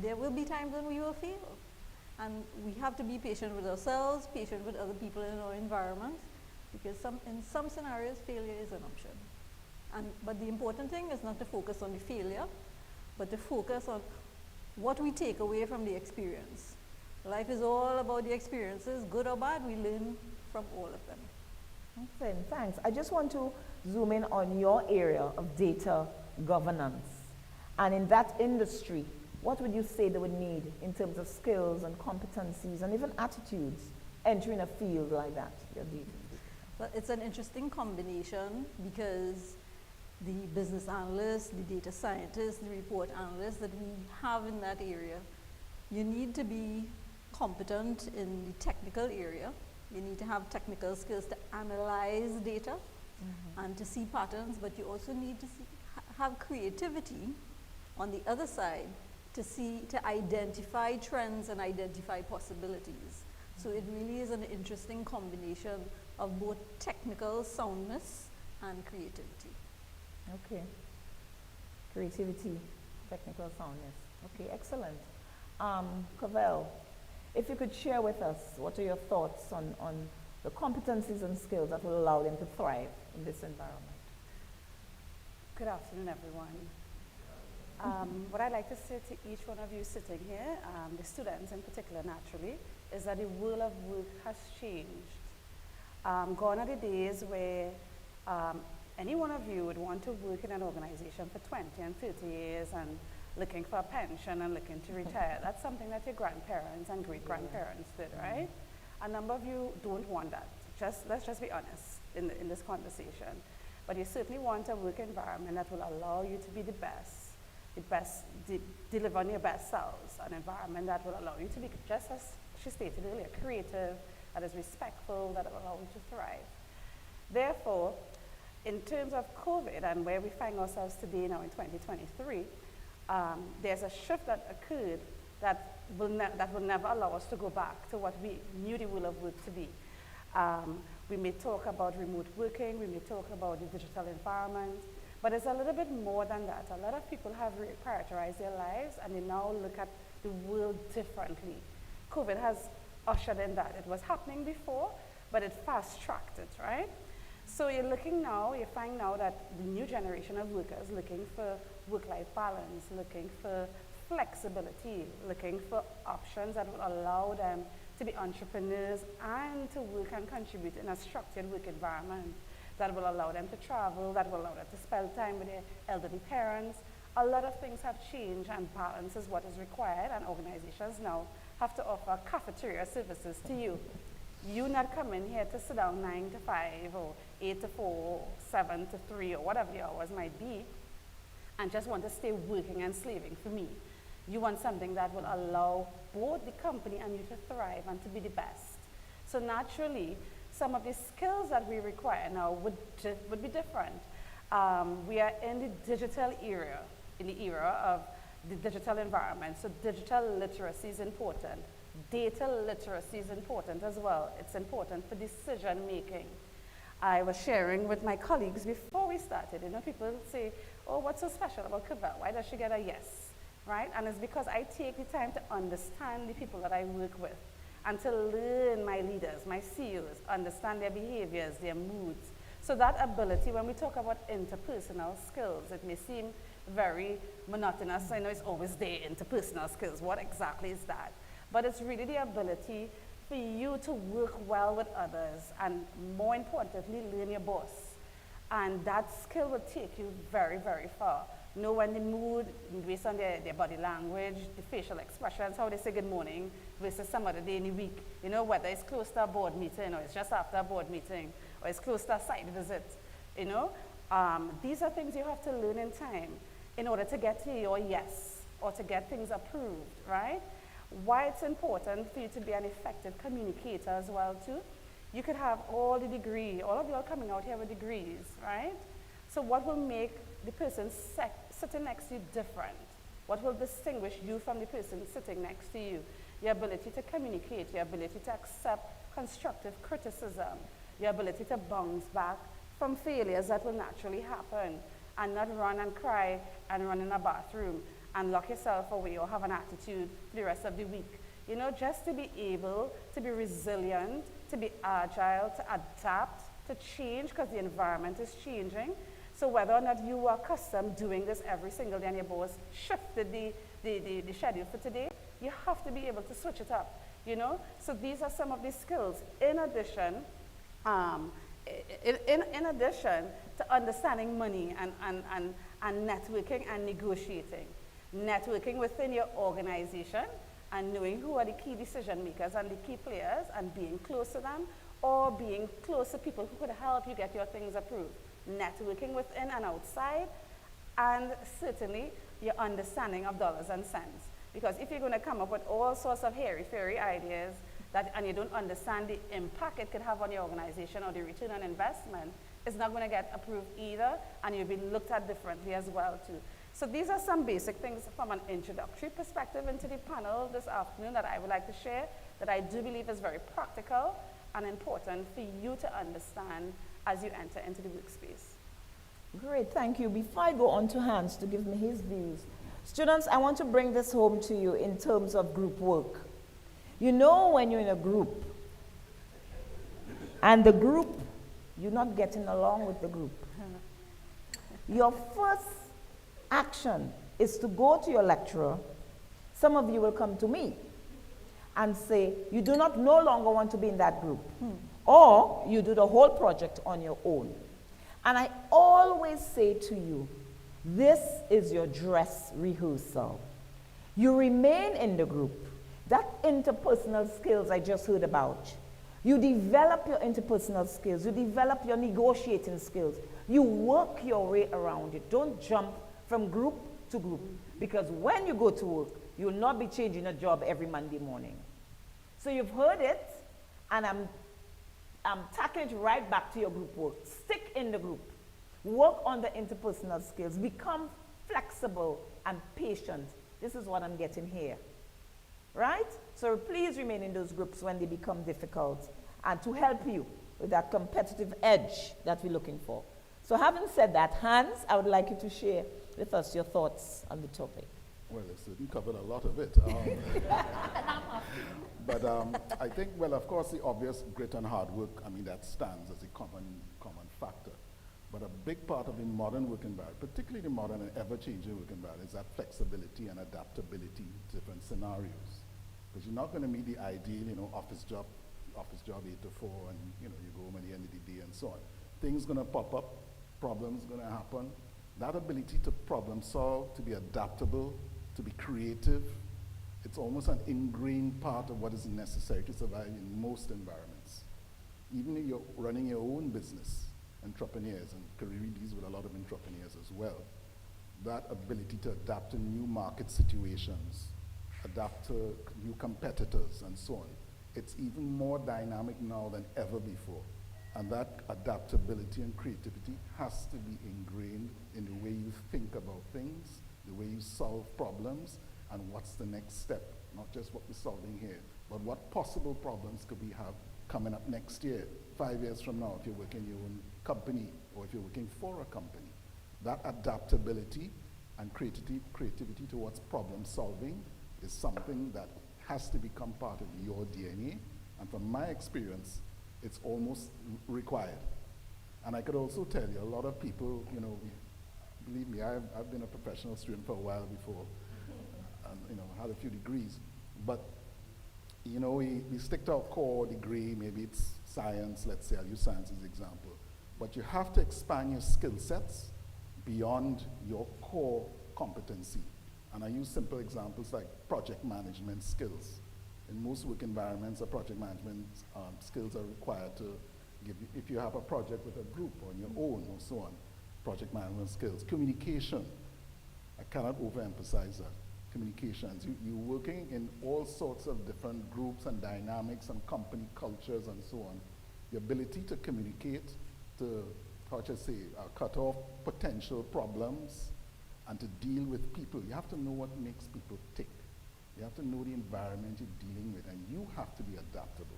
there will be times when we will fail. And we have to be patient with ourselves, patient with other people in our environment, because in some scenarios, failure is an option. But the important thing is not to focus on the failure, but to focus on what we take away from the experience. Life is all about the experiences, good or bad, we learn from all of them. Okay, thanks. I just want to zoom in on your area of data governance. And in that industry, what would you say they would need in terms of skills and competencies and even attitudes entering a field like that? Well, it's an interesting combination, because the business analysts, the data scientists, the report analysts that we have in that area, you need to be competent in the technical area. You need to have technical skills to analyze data and to see patterns, but you also need to have creativity on the other side to identify trends and identify possibilities. So it really is an interesting combination of both technical soundness and creativity. Okay. Creativity, technical soundness. Okay, excellent. Cavell, if you could share with us, what are your thoughts on the competencies and skills that will allow them to thrive in this environment? Good afternoon, everyone. What I'd like to say to each one of you sitting here, the students in particular naturally, is that the world of work has changed. Gone are the days where any one of you would want to work in an organization for 20 and 30 years and looking for a pension and looking to retire. That's something that your grandparents and great-grandparents did, right? A number of you don't want that. Let's just be honest in this conversation. But you certainly want a work environment that will allow you to be the best, deliver on your best selves, an environment that will allow you to be, just as she stated earlier, creative, that is respectful, that will allow you to thrive. Therefore, in terms of COVID and where we find ourselves today now in 2023, there's a shift that occurred that will never allow us to go back to what we knew the world of work to be. We may talk about remote working, we may talk about the digital environment, but it's a little bit more than that. A lot of people have prioritized their lives and they now look at the world differently. COVID has ushered in that. It was happening before, but it fast-tracked it, right? So you're looking now, you find now that the new generation of workers looking for work-life balance, looking for flexibility, looking for options that will allow them to be entrepreneurs and to work and contribute in a structured work environment that will allow them to travel, that will allow them to spend time with their elderly parents. A lot of things have changed, and balance is what is required, and organizations now have to offer cafeteria services to you. You not coming here to sit down 9 to 5 or 8 to 4 or 7 to 3 or whatever the hours might be and just want to stay working and slaving for me. You want something that will allow both the company and you to thrive and to be the best. So naturally, some of the skills that we require now would be different. We are in the digital era, in the era of the digital environment. So digital literacy is important. Data literacy is important as well. It's important for decision making. I was sharing with my colleagues before we started, people say, oh, what's so special about Cavell? Why does she get a yes, right? And it's because I take the time to understand the people that I work with and to learn my leaders, my CEOs, understand their behaviors, their moods. So that ability, when we talk about interpersonal skills, it may seem very monotonous. I know it's always there, interpersonal skills. What exactly is that? But it's really the ability for you to work well with others and, more importantly, learn your boss. And that skill will take you very, very far. Know when the mood, based on their body language, the facial expressions, how they say good morning versus some other day in the week. Whether it's close to a board meeting or it's just after a board meeting or it's close to a site visit. These are things you have to learn in time in order to get to your yes or to get things approved, right? Why it's important for you to be an effective communicator as well too. You could have all the degree, all of you are coming out here with degrees, right? So what will make the person sitting next to you different? What will distinguish you from the person sitting next to you? Your ability to communicate, your ability to accept constructive criticism, your ability to bounce back from failures that will naturally happen and not run and cry and run in a bathroom and lock yourself away or have an attitude for the rest of the week. Just to be able to be resilient, to be agile, to adapt, to change because the environment is changing. So whether or not you are accustomed doing this every single day and your boss shifted the schedule for today, you have to be able to switch it up, So these are some of the skills. In addition, in addition to understanding money and networking and negotiating. Networking within your organization and knowing who are the key decision makers and the key players and being close to them or being close to people who could help you get your things approved. Networking within and outside, and certainly your understanding of dollars and cents. Because if you're going to come up with all sorts of hairy-fairy ideas and you don't understand the impact it could have on your organization or the return on investment, it's not going to get approved either, and you'll be looked at differently as well too. So these are some basic things from an introductory perspective into the panel this afternoon that I would like to share that I do believe is very practical and important for you to understand as you enter into the workspace. Great, thank you. Before I go on to Hans to give me his views, students, I want to bring this home to you in terms of group work. When you're in a group, and the group, you're not getting along with the group. Your first action is to go to your lecturer. Some of you will come to me and say, you do not no longer want to be in that group. Or you do the whole project on your own. And I always say to you, this is your dress rehearsal. You remain in the group. That interpersonal skills I just heard about. You develop your interpersonal skills. You develop your negotiating skills. You work your way around it. Don't jump from group to group. Because when you go to work, you'll not be changing a job every Monday morning. So you've heard it, and I'm tackling it right back to your group work. Stick in the group. Work on the interpersonal skills. Become flexible and patient. This is what I'm getting here. Right? So please remain in those groups when they become difficult and to help you with that competitive edge that we're looking for. So having said that, Hans, I would like you to share with us your thoughts on the topic. Well, it certainly covered a lot of it. But I think, well, of course, the obvious grit and hard work, that stands as a common factor. But a big part of the modern work environment, particularly the modern and ever-changing work environment, is that flexibility and adaptability to different scenarios. Because you're not going to meet the ideal, office job 8 to 4, and you go home at the end of the day and so on. Things going to pop up, problems going to happen. That ability to problem solve, to be adaptable, to be creative, it's almost an ingrained part of what is necessary to survive in most environments. Even if you're running your own business, entrepreneurs, and Kariri deals with a lot of entrepreneurs as well, that ability to adapt to new market situations, adapt to new competitors, and so on, it's even more dynamic now than ever before. And that adaptability and creativity has to be ingrained in the way you think about things, the way you solve problems, and what's the next step, not just what we're solving here, but what possible problems could we have coming up next year, 5 years from now, if you're working in your own company, or if you're working for a company. That adaptability and creativity towards problem solving is something that has to become part of your DNA, and from my experience, it's almost required. And I could also tell you, a lot of people, believe me, I've been a professional student for a while before, and had a few degrees, but we stick to our core degree, maybe it's science, let's say, I'll use science as an example, but you have to expand your skill sets beyond your core competency. And I use simple examples like project management skills. In most work environments, the project management skills are required to give you, if you have a project with a group or on your own or so on, project management skills. Communication, I cannot overemphasize that. Communications, you're working in all sorts of different groups and dynamics and company cultures and so on. The ability to communicate, to, cut off potential problems, and to deal with people. You have to know what makes people tick. You have to know the environment you're dealing with, and you have to be adaptable.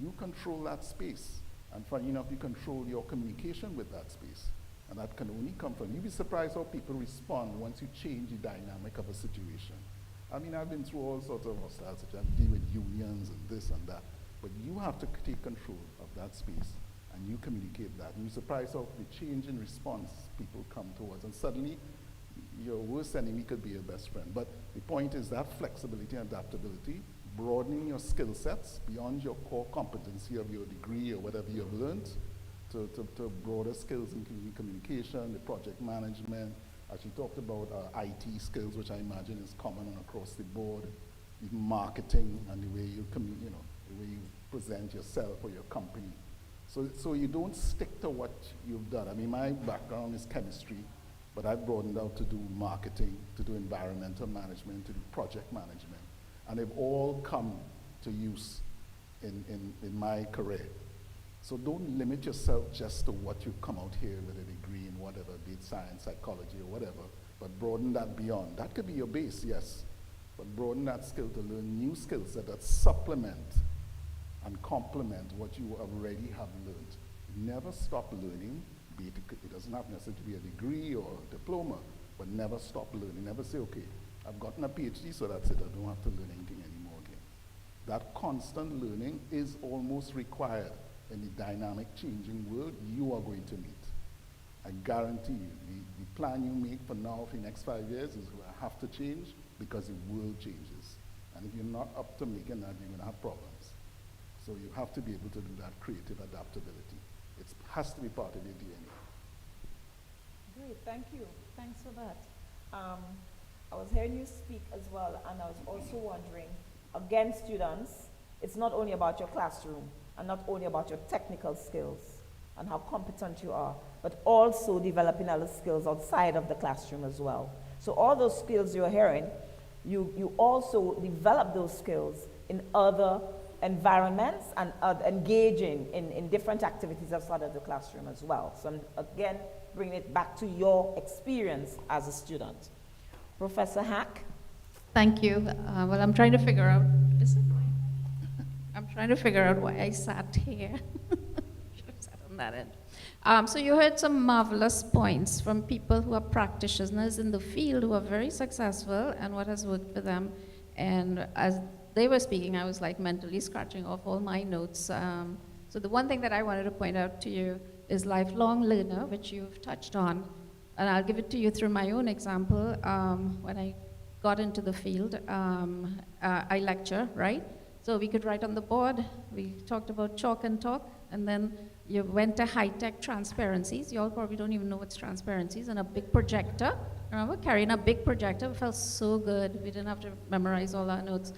You control that space, and funny enough, you control your communication with that space. And that can only come from, you'd be surprised how people respond once you change the dynamic of a situation. I mean, I've been through all sorts of hostile situations, I've dealt with unions and this and that, but you have to take control of that space, and you communicate that. And you're surprised how the change in response people come towards, and suddenly your worst enemy could be your best friend. But the point is that flexibility and adaptability, broadening your skill sets beyond your core competency of your degree or whatever you've learned, to broader skills in communication, the project management. As you talked about IT skills, which I imagine is common across the board, even marketing and the way you the way you present yourself or your company. So you don't stick to what you've done. I mean, my background is chemistry, but I've broadened out to do marketing, to do environmental management, to do project management. And they've all come to use in my career. So don't limit yourself just to what you come out here with a degree in whatever, be it science, psychology, or whatever, but broaden that beyond. That could be your base, yes, but broaden that skill to learn new skills that supplement and complement what you already have learned. Never stop learning, be it doesn't have necessarily to be a degree or a diploma, but never stop learning. Never say, okay, I've gotten a PhD, so that's it, I don't have to learn anything anymore again. That constant learning is almost required in the dynamic, changing world you are going to meet. I guarantee you, the plan you make for now for the next 5 years is going to have to change because the world changes. And if you're not up to making that, you're going to have problems. So you have to be able to do that creative adaptability. It has to be part of your DNA. Great, thank you. Thanks for that. I was hearing you speak as well, and I was also wondering, again, students, it's not only about your classroom, and not only about your technical skills and how competent you are, but also developing other skills outside of the classroom as well. So all those skills you're hearing, you also develop those skills in other environments and engaging in different activities outside of the classroom as well. So again, bringing it back to your experience as a student. Professor Hack? Thank you. Well, I'm trying to figure out, is it mine? I'm trying to figure out why I sat here. Should have sat on that end. So you heard some marvelous points from people who are practitioners in the field who are very successful and what has worked for them. And as they were speaking, I was like mentally scratching off all my notes. So the one thing that I wanted to point out to you is lifelong learner, which you've touched on. And I'll give it to you through my own example. When I got into the field, I lecture, right? So we could write on the board. We talked about chalk and talk, and then you went to high-tech transparencies. You all probably don't even know what's transparencies, and a big projector. Remember, carrying a big projector? It felt so good. We didn't have to memorize all our notes.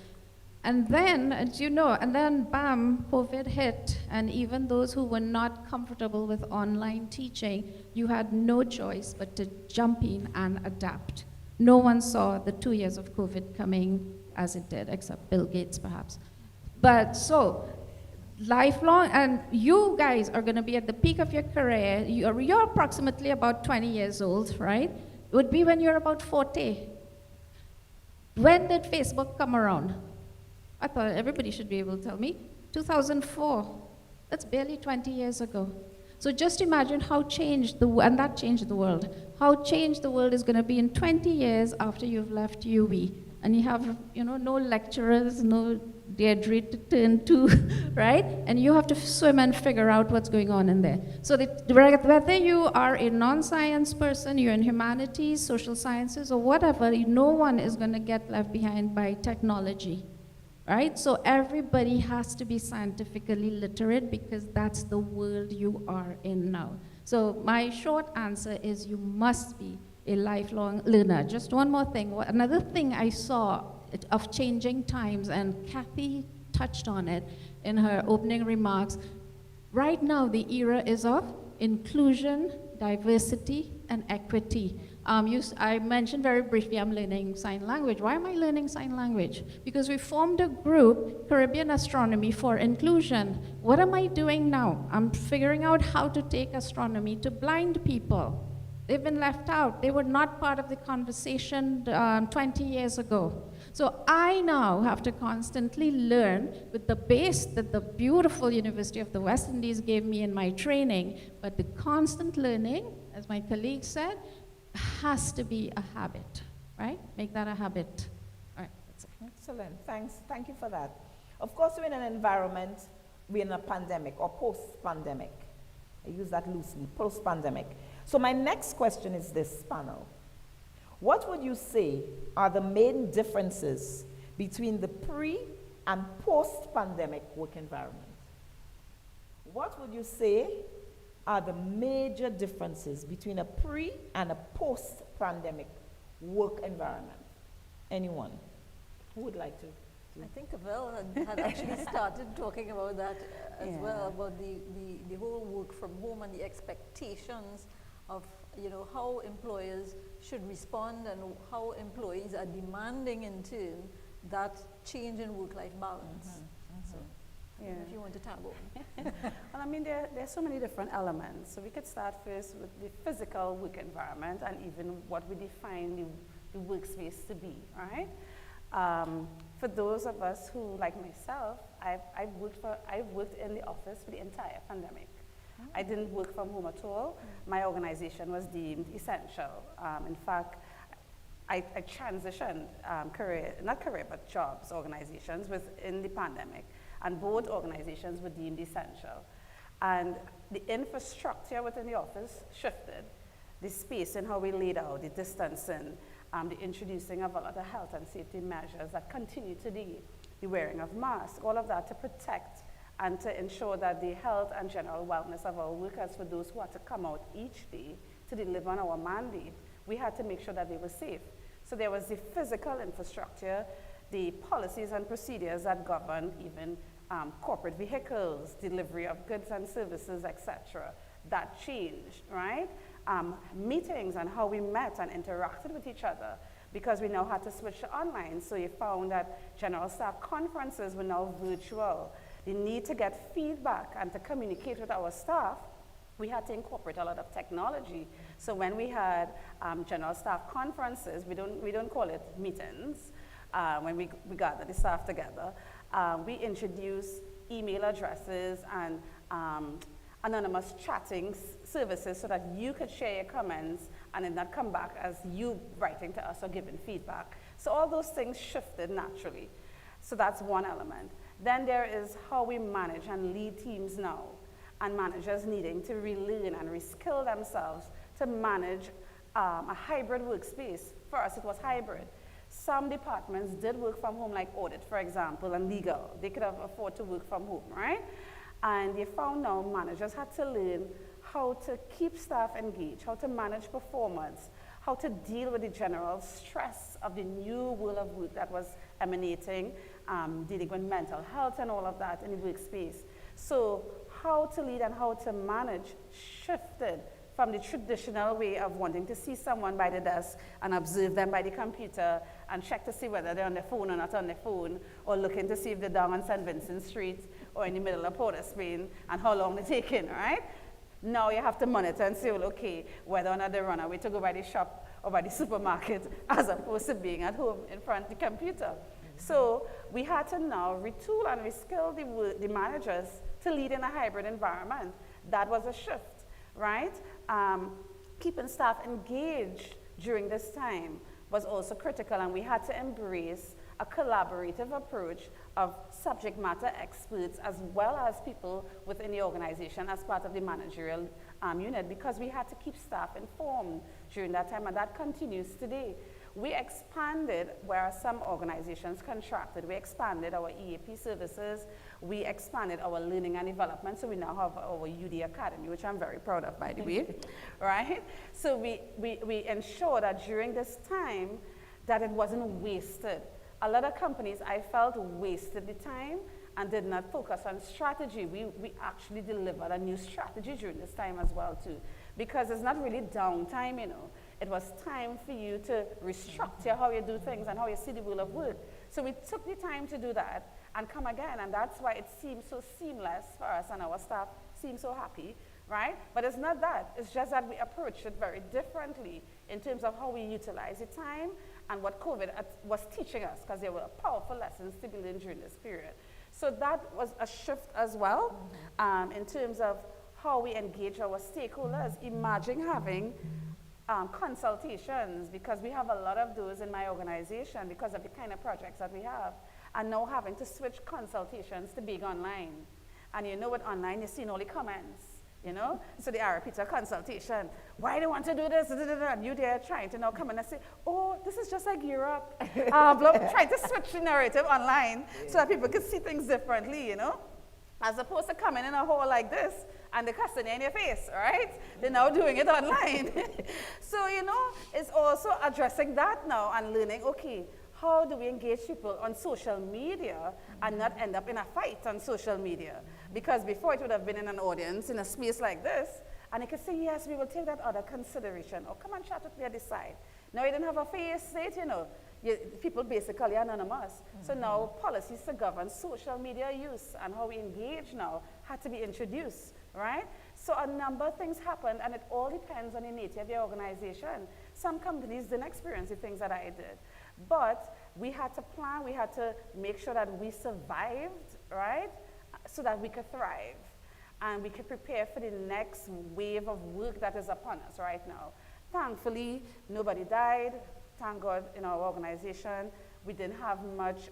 And then, as you know, and then bam, COVID hit, and even those who were not comfortable with online teaching, you had no choice but to jump in and adapt. No one saw the 2 years of COVID coming as it did, except Bill Gates, perhaps. But so, lifelong, and you guys are going to be at the peak of your career. You're approximately about 20 years old, right? It would be when you're about 40. When did Facebook come around? I thought everybody should be able to tell me. 2004. That's barely 20 years ago. So just imagine how changed and that changed the world. How changed the world is going to be in 20 years after you've left UWI. And you have, no lecturers, no Deirdre to turn to, right? And you have to swim and figure out what's going on in there. So whether you are a non-science person, you're in humanities, social sciences, or whatever, no one is going to get left behind by technology, right? So everybody has to be scientifically literate because that's the world you are in now. So my short answer is you must be a lifelong learner. Just one more thing. Another thing I saw of changing times, and Kathy touched on it in her opening remarks. Right now, the era is of inclusion, diversity, and equity. I mentioned very briefly I'm learning sign language. Why am I learning sign language? Because we formed a group, Caribbean Astronomy for Inclusion. What am I doing now? I'm figuring out how to take astronomy to blind people. They've been left out. They were not part of the conversation 20 years ago. So I now have to constantly learn with the base that the beautiful University of the West Indies gave me in my training, but the constant learning, as my colleague said, has to be a habit, right? Make that a habit. All right, that's it. Excellent, thanks. Thank you for that. Of course, we're in an environment, we're in a pandemic or post-pandemic. I use that loosely, post-pandemic. So my next question is this, panel. What would you say are the main differences between the pre- and post-pandemic work environment? What would you say are the major differences between a pre- and a post-pandemic work environment? Anyone? Who would like to? I think Abel had actually started talking about that as well, about the whole work from home and the expectations of how employers should respond and how employees are demanding in turn that change in work-life balance. So, if you want to tag on. Well, I mean, there's so many different elements. So we could start first with the physical work environment and even what we define the workspace to be, right? For those of us who, like myself, I've worked in the office for the entire pandemic. I didn't work from home at all. My organization was deemed essential. In fact, I transitioned but jobs, organizations within the pandemic, and both organizations were deemed essential. And the infrastructure within the office shifted. The space and how we laid out, the distancing, the introducing of a lot of health and safety measures that continue today, the wearing of masks, all of that to protect and to ensure that the health and general wellness of our workers, for those who had to come out each day to deliver on our mandate, we had to make sure that they were safe. So there was the physical infrastructure, the policies and procedures that govern even corporate vehicles, delivery of goods and services, etc. That changed, right? Meetings and how we met and interacted with each other, because we now had to switch to online. So you found that general staff conferences were now virtual. The need to get feedback and to communicate with our staff, we had to incorporate a lot of technology. So when we had general staff conferences, we don't call it meetings, when we gather the staff together, we introduced email addresses and anonymous chatting services so that you could share your comments and then not come back as you writing to us or giving feedback. So all those things shifted naturally. So that's one element. Then there is how we manage and lead teams now. and managers needing to relearn and reskill themselves to manage a hybrid workspace. For us, it was hybrid. Some departments did work from home, like audit, for example, and legal. They could have afforded to work from home, right? And they found now managers had to learn how to keep staff engaged, how to manage performance, how to deal with the general stress of the new world of work that was emanating, dealing with mental health and all of that in the workspace. So how to lead and how to manage shifted from the traditional way of wanting to see someone by the desk and observe them by the computer and check to see whether they're on their phone or not on their phone, or looking to see if they're down on St. Vincent Street or in the middle of Port of Spain and how long they're taking, right? Now you have to monitor and say, well, okay, whether or not they run away to go by the shop or by the supermarket as opposed to being at home in front of the computer. So we had to now retool and reskill the managers to lead in a hybrid environment. That was a shift, right? Keeping staff engaged during this time was also critical, and we had to embrace a collaborative approach of subject matter experts as well as people within the organization as part of the managerial unit, because we had to keep staff informed during that time, and that continues today. We expanded where some organizations contracted. We expanded our EAP services. We expanded our learning and development. So we now have our UD Academy, which I'm very proud of, by the way, right? So we ensure that during this time that it wasn't wasted. A lot of companies, I felt, wasted the time and did not focus on strategy. We actually delivered a new strategy during this time as well, too, because it's not really downtime, you know. It was time for you to restructure how you do things and how you see the world of work. So we took the time to do that and come again, and that's why it seems so seamless for us, and our staff seem so happy, right? But it's not that. It's just that we approach it very differently in terms of how we utilize the time and what COVID was teaching us, because there were powerful lessons to be learned during this period. So that was a shift as well, in terms of how we engage our stakeholders. Imagine having consultations, because we have a lot of those in my organization because of the kind of projects that we have, and now having to switch consultations to being online. And you know, with online, you're seeing all the comments, you know? So they are repeat a consultation. Why do you want to do this? And you there trying to now come in and say, oh, this is just like Europe. Trying to switch the narrative online so that people can see things differently, you know? As opposed to coming in a hole like this and the customer in your face, right? They're now doing it online. So, you know, it's also addressing that now and learning, okay, how do we engage people on social media and not end up in a fight on social media? Because before it would have been in an audience, in a space like this, and they could say, yes, we will take that other consideration, or come and chat with me at the side. Now you don't have a face, say it, you know. People basically anonymous. So now policies to govern social media use and how we engage now had to be introduced, right? So a number of things happened, and it all depends on the nature of your organization. Some companies didn't experience the things that I did, but we had to plan, we had to make sure that we survived, right? So that we could thrive and we could prepare for the next wave of work that is upon us right now. Thankfully, nobody died. Thank God, in our organization, we didn't have much,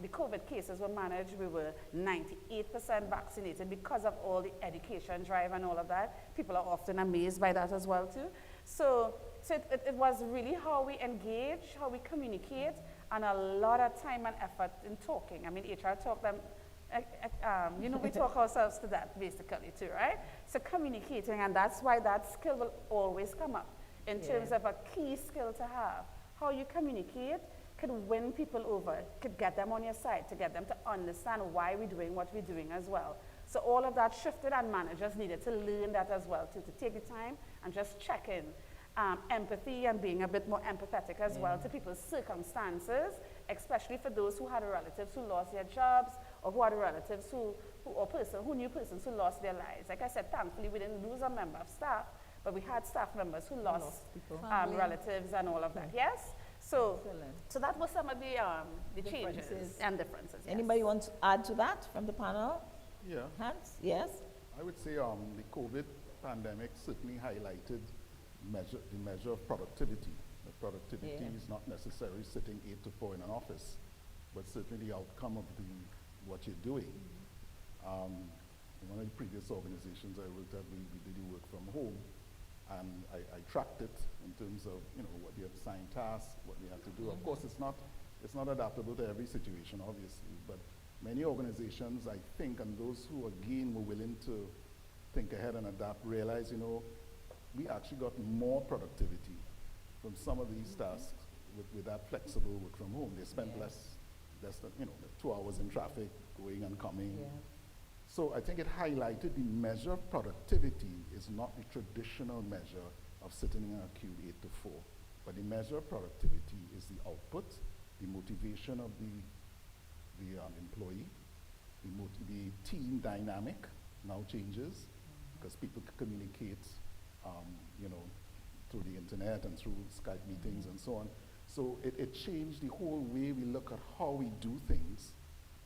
the COVID cases were managed. We were 98% vaccinated because of all the education drive and all of that. People are often amazed by that as well, too. So it was really how we engage, how we communicate, and a lot of time and effort in talking. I mean, HR talk them, you know, we talk ourselves to that, basically, too, right? So communicating, and that's why that skill will always come up in terms of a key skill to have. How you communicate could win people over, could get them on your side, to get them to understand why we're doing what we're doing as well. So all of that shifted, and managers needed to learn that as well, too, to take the time and just check in. Empathy and being a bit more empathetic as well to people's circumstances, especially for those who had relatives who lost their jobs, or who had relatives who knew persons who lost their lives. Like I said, thankfully we didn't lose a member of staff, but we had staff members who lost relatives and all of that. Yes? So that was some of the changes and differences. Yes. Anybody want to add to that from the panel? Yeah. Hans? Yes? I would say the COVID pandemic certainly highlighted the measure of productivity. The productivity is not necessarily sitting 8 to 4 in an office, but certainly the outcome of what you're doing. In one of the previous organizations I worked at, we did the work from home, and I tracked it in terms of, you know, what we had assigned tasks, what we had to do. Of course, it's not adaptable to every situation, obviously, but many organizations, I think, and those who again were willing to think ahead and adapt, realize, you know, we actually got more productivity from some of these tasks with that flexible work from home. They spent less than, you know, 2 hours in traffic, going and coming. Yeah. So I think it highlighted the measure of productivity is not the traditional measure of sitting in a queue 8 to 4, but the measure of productivity is the output, the motivation of the employee, the team dynamic now changes because people communicate, you know, through the internet and through Skype meetings and so on. So it changed the whole way we look at how we do things,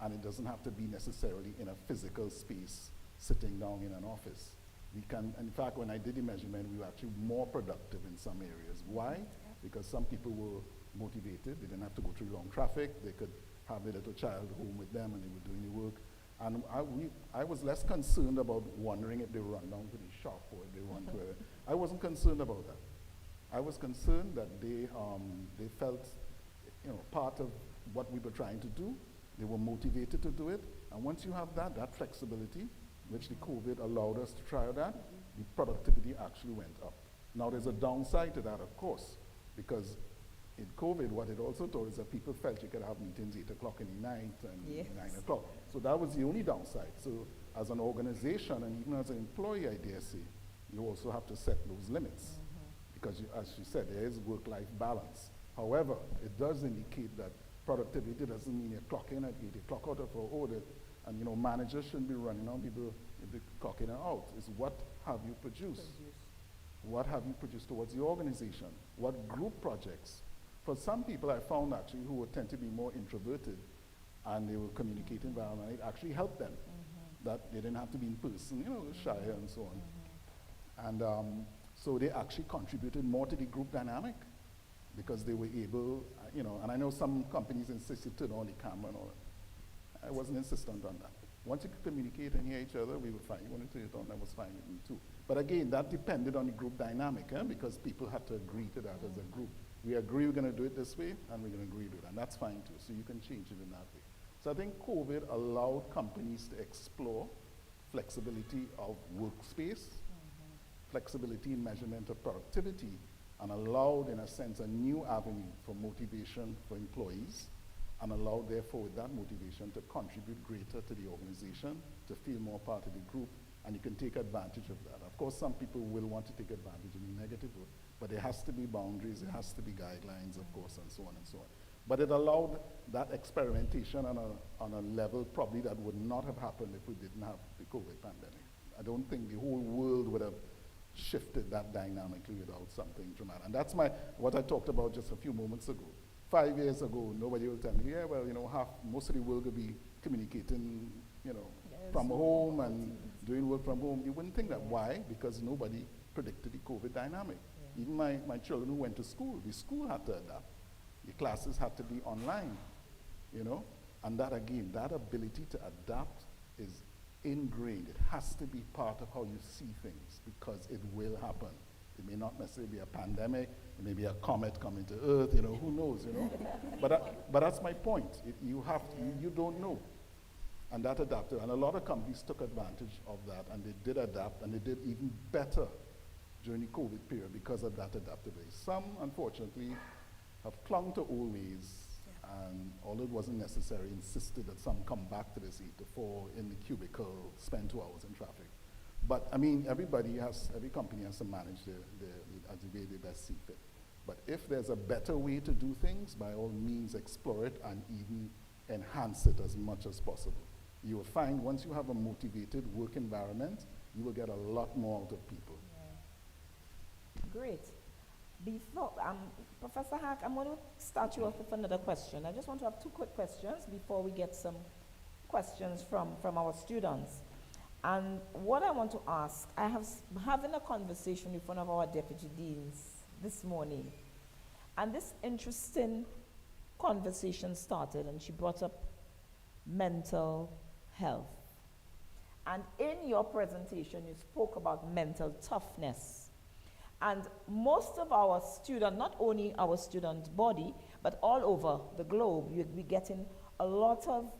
and it doesn't have to be necessarily in a physical space, sitting down in an office. We can, in fact, when I did the measurement, we were actually more productive in some areas. Why? Because some people were motivated. They didn't have to go through long traffic. They could have their little child home with them, and they were doing the work. And I was less concerned about wondering if they run down to the shop or if they run to it. I wasn't concerned about that. I was concerned that they felt, you know, part of what we were trying to do. They were motivated to do it. And once you have that flexibility, which the COVID allowed us to try that, the productivity actually went up. Now there's a downside to that, of course, because in COVID, what it also taught is that people felt you could have meetings 8 o'clock in the night and 9 o'clock. So that was the only downside. So as an organization and even as an employee, I dare say, you also have to set those limits. Because as you said, there is work-life balance. However, it does indicate that productivity doesn't mean you clock in at 8, you clock out at 4, and you know, managers shouldn't be running on people if they clock in and out. It's what have you produced? What have you produced towards the organization? What group projects? For some people I found actually who would tend to be more introverted and they were communicating via online, it actually helped them. That they didn't have to be in person, you know, shy and so on. And so they actually contributed more to the group dynamic because they were able, you know, and I know some companies insisted to turn on the camera and all that. I wasn't insistent on that. Once you could communicate and hear each other, we were fine. You wanted to turn it on, that was fine with me too. But again, that depended on the group dynamic, because people had to agree to that as a group. We agree we're going to do it this way, and we're going to agree to it, and that's fine too. So you can change it in that way. So I think COVID allowed companies to explore flexibility of workspace, flexibility in measurement of productivity, and allowed, in a sense, a new avenue for motivation for employees, and allowed, therefore, with that motivation to contribute greater to the organization, to feel more part of the group, and you can take advantage of that. Of course, some people will want to take advantage in the negative way, but there has to be boundaries, there has to be guidelines, of course, and so on and so on. But it allowed that experimentation on a level probably that would not have happened if we didn't have the COVID pandemic. I don't think the whole world would have shifted that dynamically without something dramatic. And that's what I talked about just a few moments ago. 5 years ago, nobody will tell me, yeah, well, you know, most of the world will be communicating, you know, from home and doing work from home. You wouldn't think that. Why? Because nobody predicted the COVID dynamic. Even my children who went to school, the school had to adapt. The classes had to be online, you know? And that, again, that ability to adapt is ingrained. It has to be part of how you see things because it will happen. It may not necessarily be a pandemic. It may be a comet coming to Earth, you know, who knows, you know? But that's my point. You don't know. And that adapted. And a lot of companies took advantage of that, and they did adapt, and they did even better during the COVID period because of that adaptability. Some, unfortunately, have clung to old ways, and although it wasn't necessary, insisted that some come back to this 8 to 4 in the cubicle, spend 2 hours in traffic. But I mean, every company has to manage the way they best see fit. But if there's a better way to do things, by all means explore it and even enhance it as much as possible. You will find once you have a motivated work environment, you will get a lot more out of people. Great. Before, Professor Hack, I'm going to start you off with another question. I just want to have 2 quick questions before we get some questions from our students. And what I want to ask, I have having a conversation with one of our deputy deans this morning, and this interesting conversation started, and she brought up mental health. And in your presentation, you spoke about mental toughness. And most of our students, not only our student body, but all over the globe, we're getting a lot of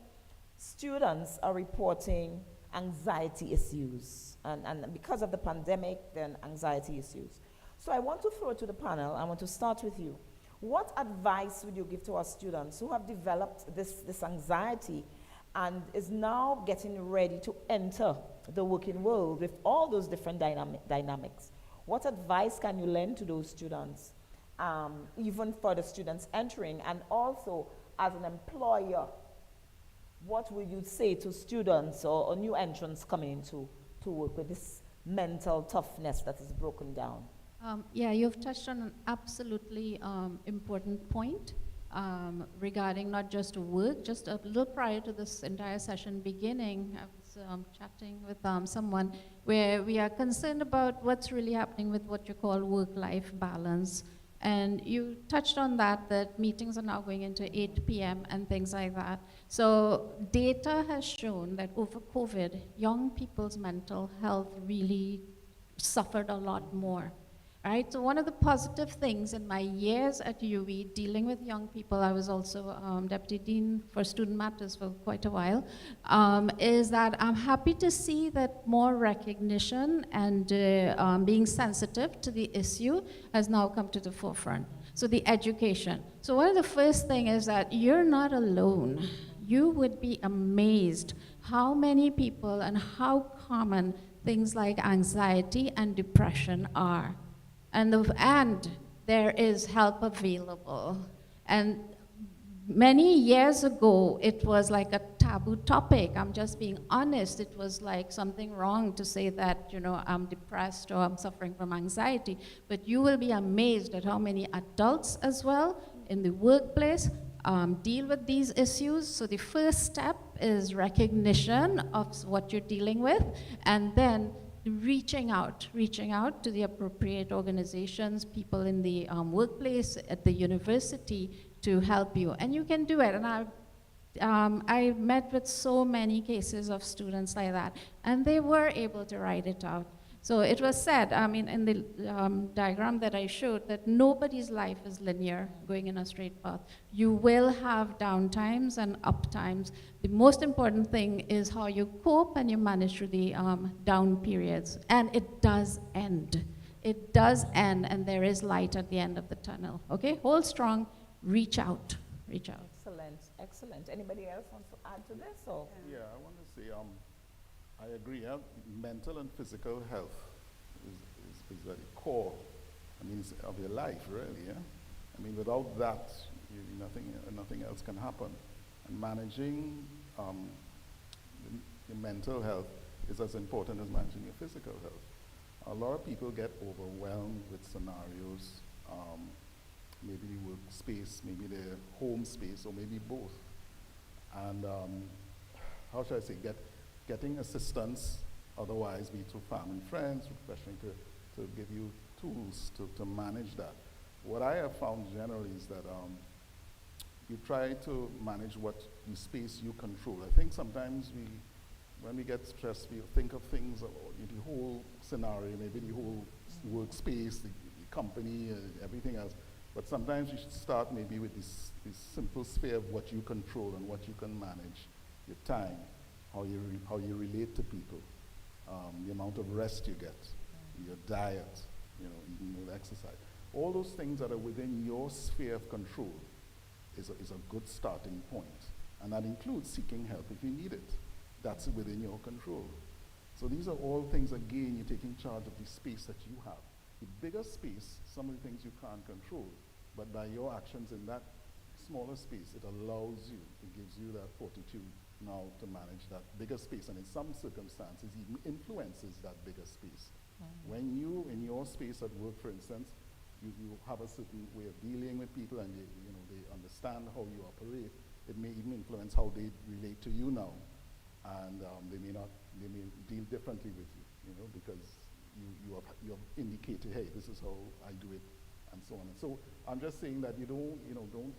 students are reporting anxiety issues. And because of the pandemic, then anxiety issues. So I want to throw it to the panel. I want to start with you. What advice would you give to our students who have developed this anxiety and is now getting ready to enter the working world with all those different dynamics? What advice can you lend to those students, even for the students entering, and also as an employer, what would you say to students or new entrants coming into to work with this mental toughness that is broken down? Yeah, you've touched on an absolutely important point regarding not just work. Just a little prior to this entire session beginning, I was chatting with someone where we are concerned about what's really happening with what you call work-life balance. And you touched on that meetings are now going into 8 p.m. and things like that. So data has shown that over COVID, young people's mental health really suffered a lot more. Right? So one of the positive things in my years at UWI dealing with young people, I was also Deputy Dean for Student Matters for quite a while, is that I'm happy to see that more recognition and being sensitive to the issue has now come to the forefront. So the education. So one of the first things is that you're not alone. You would be amazed how many people and how common things like anxiety and depression are. And there is help available. And many years ago, it was like a taboo topic. I'm just being honest. It was like something wrong to say that, I'm depressed or I'm suffering from anxiety. But you will be amazed at how many adults as well in the workplace deal with these issues. So the first step is recognition of what you're dealing with, and then reaching out to the appropriate organizations, people in the workplace, at the university to help you. And you can do it. And I met with so many cases of students like that, and they were able to write it out. So it was said, in the diagram that I showed, that nobody's life is linear, going in a straight path. You will have down times and up times. The most important thing is how you cope and you manage through the down periods. And it does end. It does end, and there is light at the end of the tunnel. Okay, hold strong, reach out, reach out. Excellent, excellent. Anybody else wants to add to this? Or? Yeah, I want to say, I agree. Mental and physical health is at the core. Of your life, really. Yeah. Without that, nothing else can happen. And managing your mental health is as important as managing your physical health. A lot of people get overwhelmed with scenarios, maybe the workspace, maybe their home space, or maybe both. And how should I say, getting assistance, otherwise be through family, friends, professionally, to give you tools to manage that. What I have found generally is that you try to manage what the space you control. I think sometimes when we get stressed, we think of things, the whole scenario, maybe the whole workspace, the company, everything else. But sometimes you should start maybe with this simple sphere of what you control and what you can manage, your time, how you relate to people, the amount of rest you get, your diet, eating more exercise. All those things that are within your sphere of control is a good starting point. And that includes seeking help if you need it. That's within your control. So these are all things, again, you're taking charge of the space that you have. The bigger space, some of the things you can't control, but by your actions in that smaller space, it allows you, it gives you that fortitude now to manage that bigger space, and in some circumstances even influences that bigger space. Mm-hmm. When you, in your space at work, for instance, you have a certain way of dealing with people, and they understand how you operate. It may even influence how they relate to you now, and they may deal differently with you, because you have indicated, hey, this is how I do it, and so on. And so I'm just saying that don't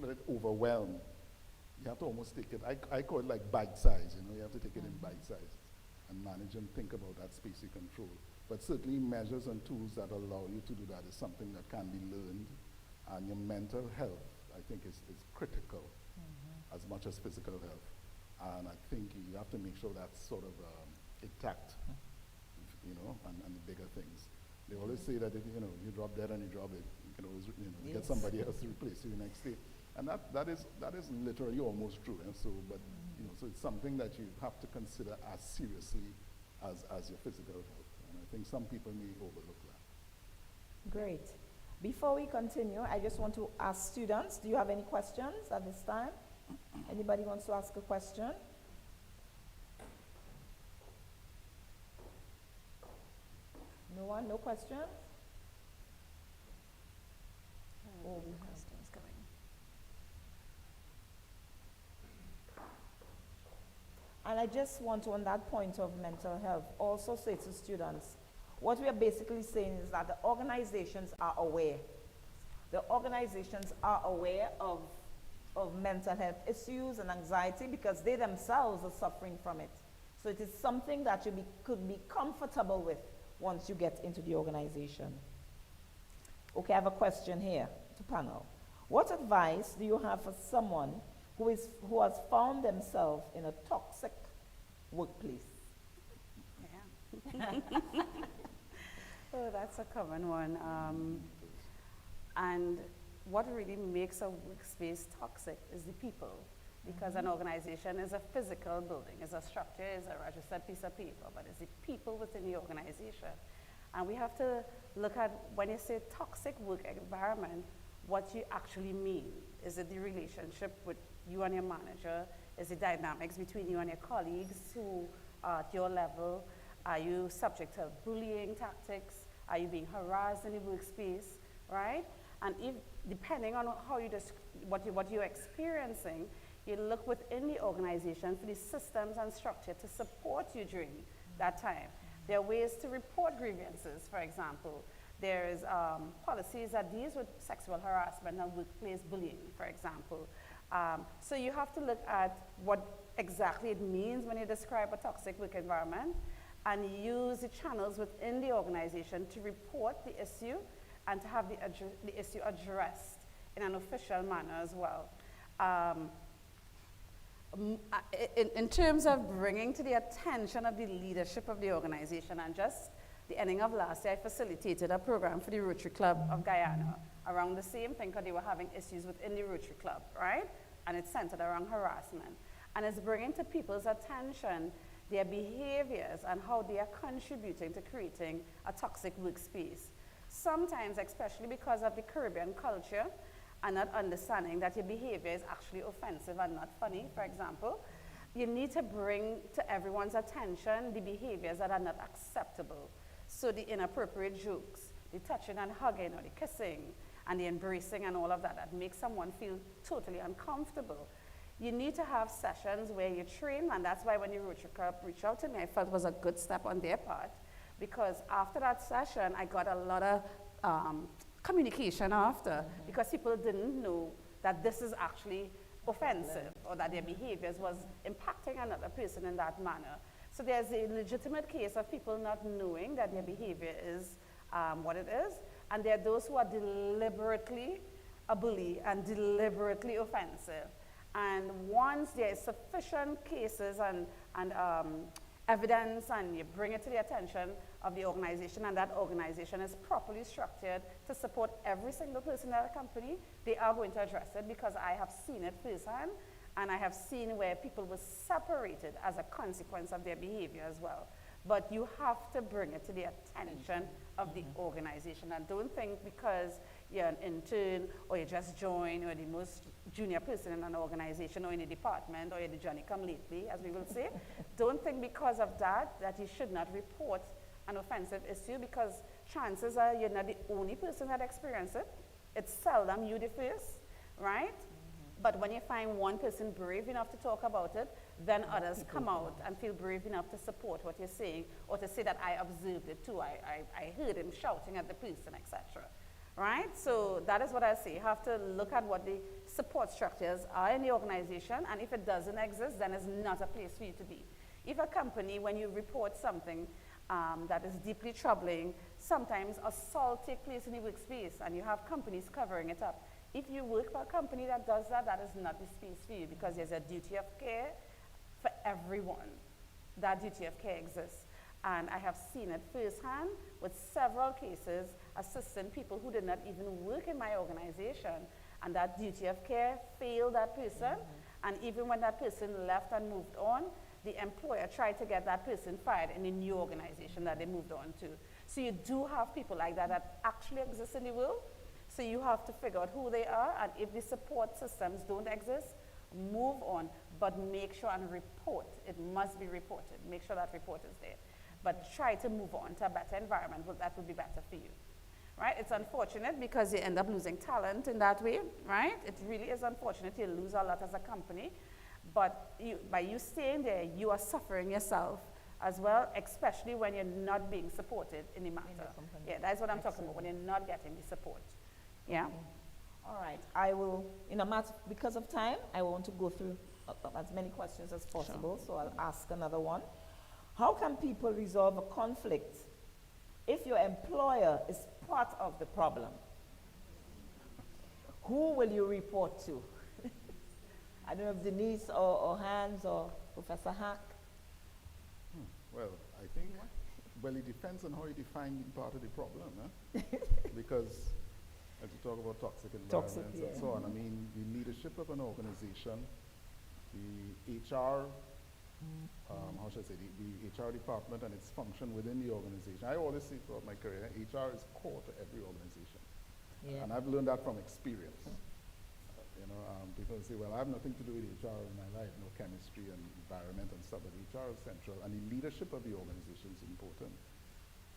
let it overwhelm you have to almost take it, I call it like bite size, you know, you have to take it in bite sizes and manage and think about that space you control. But certainly measures and tools that allow you to do that is something that can be learned, and your mental health, I think, is critical as much as physical health. And I think you have to make sure that's sort of intact, you know, and the bigger things. They always say that if you drop dead and you drop it, you can always get somebody else to replace you the next day. And that is literally almost true. And so, but so it's something that you have to consider as seriously as your physical health. And I think some people may overlook that. Great. Before we continue, I just want to ask students, do you have any questions at this time? Anybody wants to ask a question? No one? No questions? Oh, we have Questions coming. And I just want to, on that point of mental health, also say to students, what we are basically saying is that the organizations are aware. The organizations are aware of mental health issues and anxiety because they themselves are suffering from it. So it is something that you could be comfortable with once you get into the organization. Okay, I have a question here to panel. What advice do you have for someone who has found themselves in a toxic workplace? Yeah. Oh, that's a common one. And what really makes a workspace toxic is the people. Because an organization is a physical building, is a structure, is a registered piece of paper, but it's the people within the organization. And we have to look at, when you say toxic work environment, what you actually mean. Is it the relationship with you and your manager? Is it dynamics between you and your colleagues who are at your level? Are you subject to bullying tactics? Are you being harassed in the workspace, right? And if, depending on how you what you're experiencing, you look within the organization for the systems and structure to support you during that time. There are ways to report grievances, for example. There's policies that deals with sexual harassment and workplace bullying, for example. So you have to look at what exactly it means when you describe a toxic work environment and use the channels within the organization to report the issue and to have the issue addressed in an official manner as well. In terms of bringing to the attention of the leadership of the organization, and just the ending of last year, I facilitated a program for the Rotary Club of Guyana around the same thing because they were having issues within the Rotary Club, right? And it's centered around harassment. And it's bringing to people's attention their behaviors and how they are contributing to creating a toxic workspace. Sometimes, especially because of the Caribbean culture, and not understanding that your behavior is actually offensive and not funny, for example, you need to bring to everyone's attention the behaviors that are not acceptable. So the inappropriate jokes, the touching and hugging or the kissing and the embracing and all of that, that makes someone feel totally uncomfortable. You need to have sessions where you train, and that's why when the Rotary Club reached out to me, I felt it was a good step on their part, because after that session, I got a lot of communication after, because people didn't know that this is actually offensive or that their behaviors was impacting another person in that manner. So there's a legitimate case of people not knowing that their behavior is what it is, and there are those who are deliberately a bully and deliberately offensive. And once there is sufficient cases and evidence, and you bring it to the attention of the organization, and that organization is properly structured to support every single person at a company, they are going to address it, because I have seen it firsthand, and I have seen where people were separated as a consequence of their behavior as well. But you have to bring it to the attention of the organization, and don't think because you're an intern or you just joined or the most junior person in an organization or in a department or you're the Johnny come lately, as we will say, don't think because of that you should not report an offensive issue, because chances are you're not the only person that experiences it. It's seldom you the first, right? But when you find one person brave enough to talk about it, then others come out and feel brave enough to support what you're saying, or to say that I observed it too, I heard him shouting at the person, etc. right? So that is what I say. You have to look at what the support structures are in the organization, and if it doesn't exist, then it's not a place for you to be. If a company, when you report something that is deeply troubling, sometimes assault takes place in the workspace, and you have companies covering it up. If you work for a company that does that, that is not the space for you, because there's a duty of care for everyone. That duty of care exists. And I have seen it firsthand with several cases assisting people who did not even work in my organization, and that duty of care failed that person. And even when that person left and moved on, the employer tried to get that person fired in the new organization that they moved on to. So you do have people like that that actually exist in the world. So you have to figure out who they are, and if the support systems don't exist, move on, but make sure and report. It must be reported. Make sure that report is there. But try to move on to a better environment. That would be better for you. Right? It's unfortunate because you end up losing talent in that way, right? It really is unfortunate. You lose a lot as a company. But by you staying there, you are suffering yourself as well, especially when you're not being supported in the matter. Yeah, that's what I'm talking about, when you're not getting the support. Yeah? All right. I will, in a matter, because of time, I want to go through as many questions as possible, so I'll ask another one. How can people resolve a conflict if your employer is part of the problem? Who will you report to? I don't know if Denise or Hans or Professor Hack. Well, I think, well, it depends on how you define being part of the problem, because as you talk about toxic environments and so on, I mean, the leadership of an organization, the HR, how should I say, the HR department and its function within the organization. I always say throughout my career, HR is core to every organization. Yeah. And I've learned that from experience. People say, well, I have nothing to do with HR in my life, no chemistry and environment and stuff, but HR is central, and the leadership of the organization is important.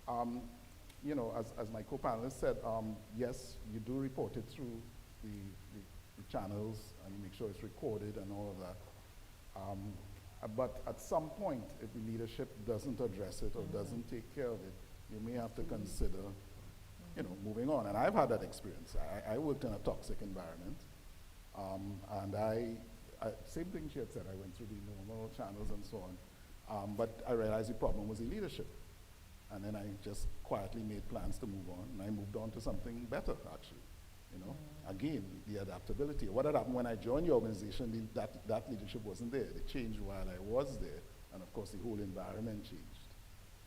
As my co-panelist said, yes, you do report it through the channels, and you make sure it's recorded and all of that. But at some point, if the leadership doesn't address it or doesn't take care of it, you may have to consider, moving on. And I've had that experience. I worked in a toxic environment. And same thing she had said, I went through the normal channels and so on, but I realized the problem was the leadership. And then I just quietly made plans to move on, and I moved on to something better, actually. Again, the adaptability. What had happened when I joined the organization, that leadership wasn't there. It changed while I was there, and of course the whole environment changed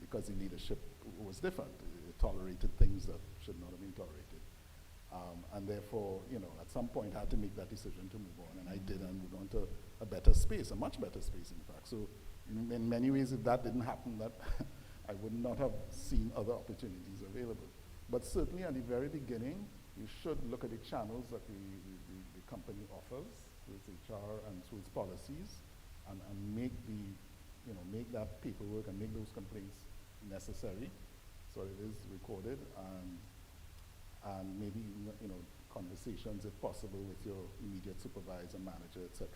because the leadership was different. It tolerated things that should not have been tolerated. And therefore, at some point I had to make that decision to move on, and I did, and moved on to a better space, a much better space, in fact. So in many ways, if that didn't happen, that I would not have seen other opportunities available. But certainly at the very beginning, you should look at the channels that the company offers through its HR and through its policies, and make make that paperwork and make those complaints necessary, so it is recorded, and maybe conversations, if possible, with your immediate supervisor, manager, etc.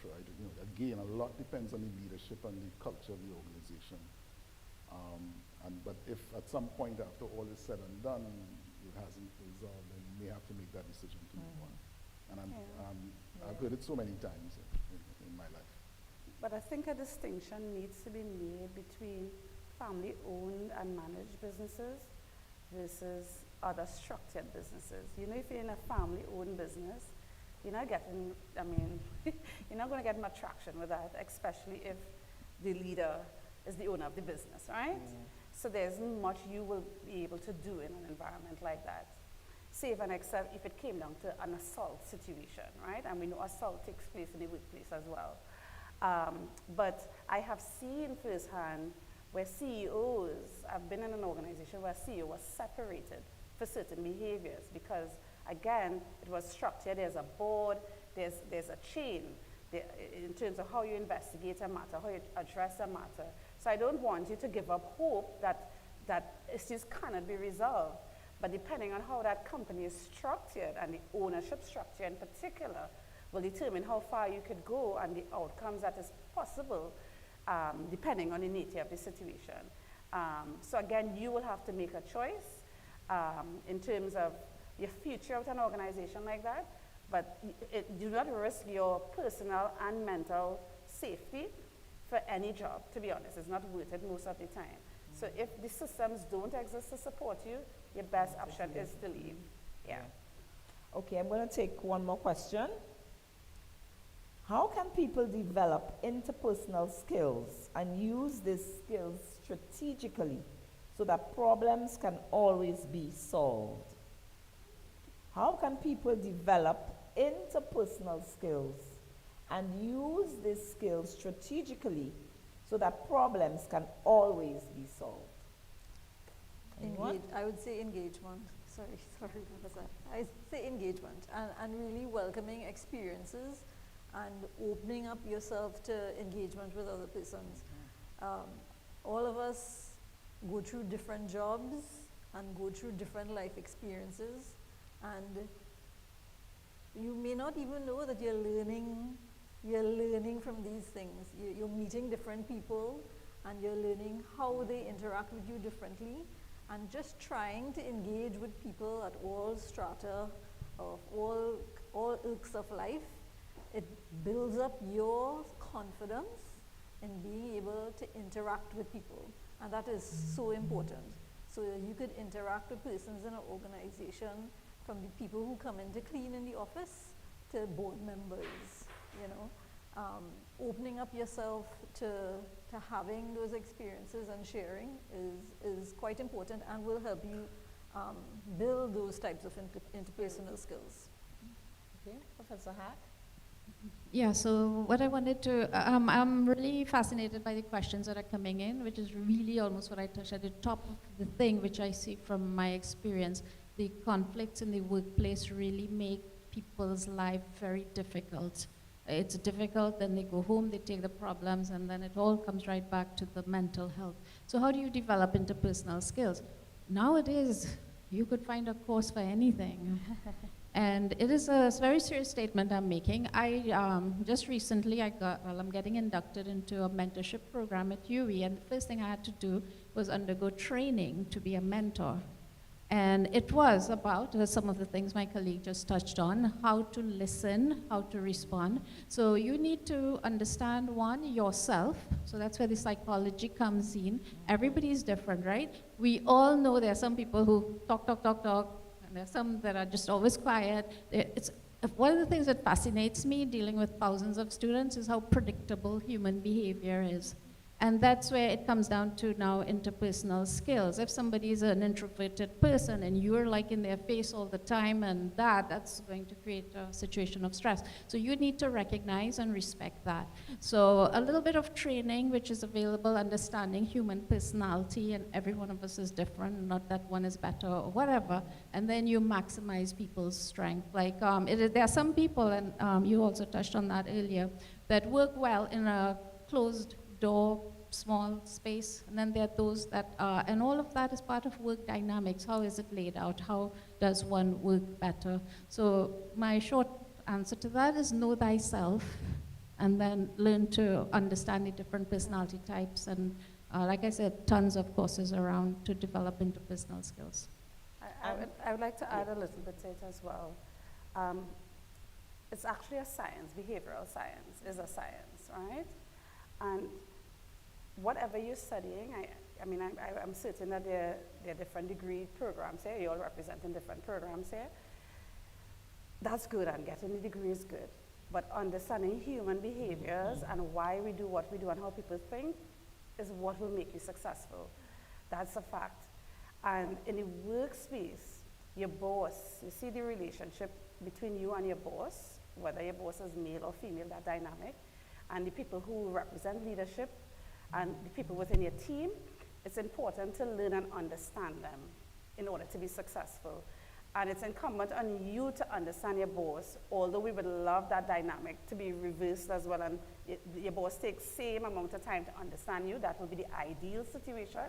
Again, a lot depends on the leadership and the culture of the organization. But if at some point after all is said and done, it hasn't resolved, then you may have to make that decision to move on. And I've heard it so many times in my life. But I think a distinction needs to be made between family-owned and managed businesses versus other structured businesses. If you're in a family-owned business, you're not getting, you're not going to get much traction with that, especially if the leader is the owner of the business, right? So there isn't much you will be able to do in an environment like that. Say if it came down to an assault situation, right? And we know assault takes place in the workplace as well. But I have seen firsthand where CEOs, I've been in an organization where a CEO was separated for certain behaviors because, again, it was structured. There's a board, there's a chain in terms of how you investigate a matter, how you address a matter. So I don't want you to give up hope that issues cannot be resolved. But depending on how that company is structured, and the ownership structure in particular, will determine how far you could go and the outcomes that is possible, depending on the nature of the situation. So again, you will have to make a choice in terms of your future with an organization like that, but do not risk your personal and mental safety for any job, to be honest. It's not worth it most of the time. So if the systems don't exist to support you, your best option is to leave. Yeah. Okay, I'm going to take one more question. How can people develop interpersonal skills and use these skills strategically so that problems can always be solved? How can people develop interpersonal skills and use these skills strategically so that problems can always be solved? I would say engagement. Sorry, Professor. I say engagement and really welcoming experiences and opening up yourself to engagement with other persons. All of us go through different jobs and go through different life experiences, and you may not even know that you're learning from these things. You're meeting different people and you're learning how they interact with you differently, and just trying to engage with people at all strata of all ilks of life. It builds up your confidence in being able to interact with people, and that is so important. So you could interact with persons in an organization, from the people who come in to clean in the office to board members, you know. Opening up yourself to having those experiences and sharing is quite important and will help you build those types of interpersonal skills. Okay, Professor Hack? Yeah, so what I wanted to, I'm really fascinated by the questions that are coming in, which is really almost what I touched at the top of the thing, which I see from my experience. The conflicts in the workplace really make people's life very difficult. It's difficult, then they go home, they take the problems, and then it all comes right back to the mental health. So how do you develop interpersonal skills? Nowadays, you could find a course for anything. And it is a very serious statement I'm making. Just recently, I'm getting inducted into a mentorship program at UWI, and the first thing I had to do was undergo training to be a mentor. And it was about some of the things my colleague just touched on, how to listen, how to respond. So you need to understand, one, yourself. So that's where the psychology comes in. Everybody is different, right? We all know there are some people who talk, and there are some that are just always quiet. One of the things that fascinates me dealing with thousands of students is how predictable human behavior is. And that's where it comes down to now interpersonal skills. If somebody is an introverted person and you're like in their face all the time, and that's going to create a situation of stress. So you need to recognize and respect that. So a little bit of training, which is available, understanding human personality, and every one of us is different, not that one is better or whatever. And then you maximize people's strength. Like there are some people, and you also touched on that earlier, that work well in a closed door, small space, and then there are those that and all of that is part of work dynamics. How is it laid out? How does one work better? So my short answer to that is know thyself, and then learn to understand the different personality types, and like I said, tons of courses around to develop interpersonal skills. I would like to add a little bit to it as well. It's actually a science. Behavioral science is a science, right? And whatever you're studying, I'm certain that there are different degree programs here. You all representing different programs here. That's good, and getting the degree is good. But understanding human behaviors and why we do what we do and how people think is what will make you successful. That's a fact. And in the workspace, your boss, you see the relationship between you and your boss, whether your boss is male or female, that dynamic, and the people who represent leadership and the people within your team, it's important to learn and understand them in order to be successful. And it's incumbent on you to understand your boss, although we would love that dynamic to be reversed as well, and your boss takes same amount of time to understand you. That will be the ideal situation,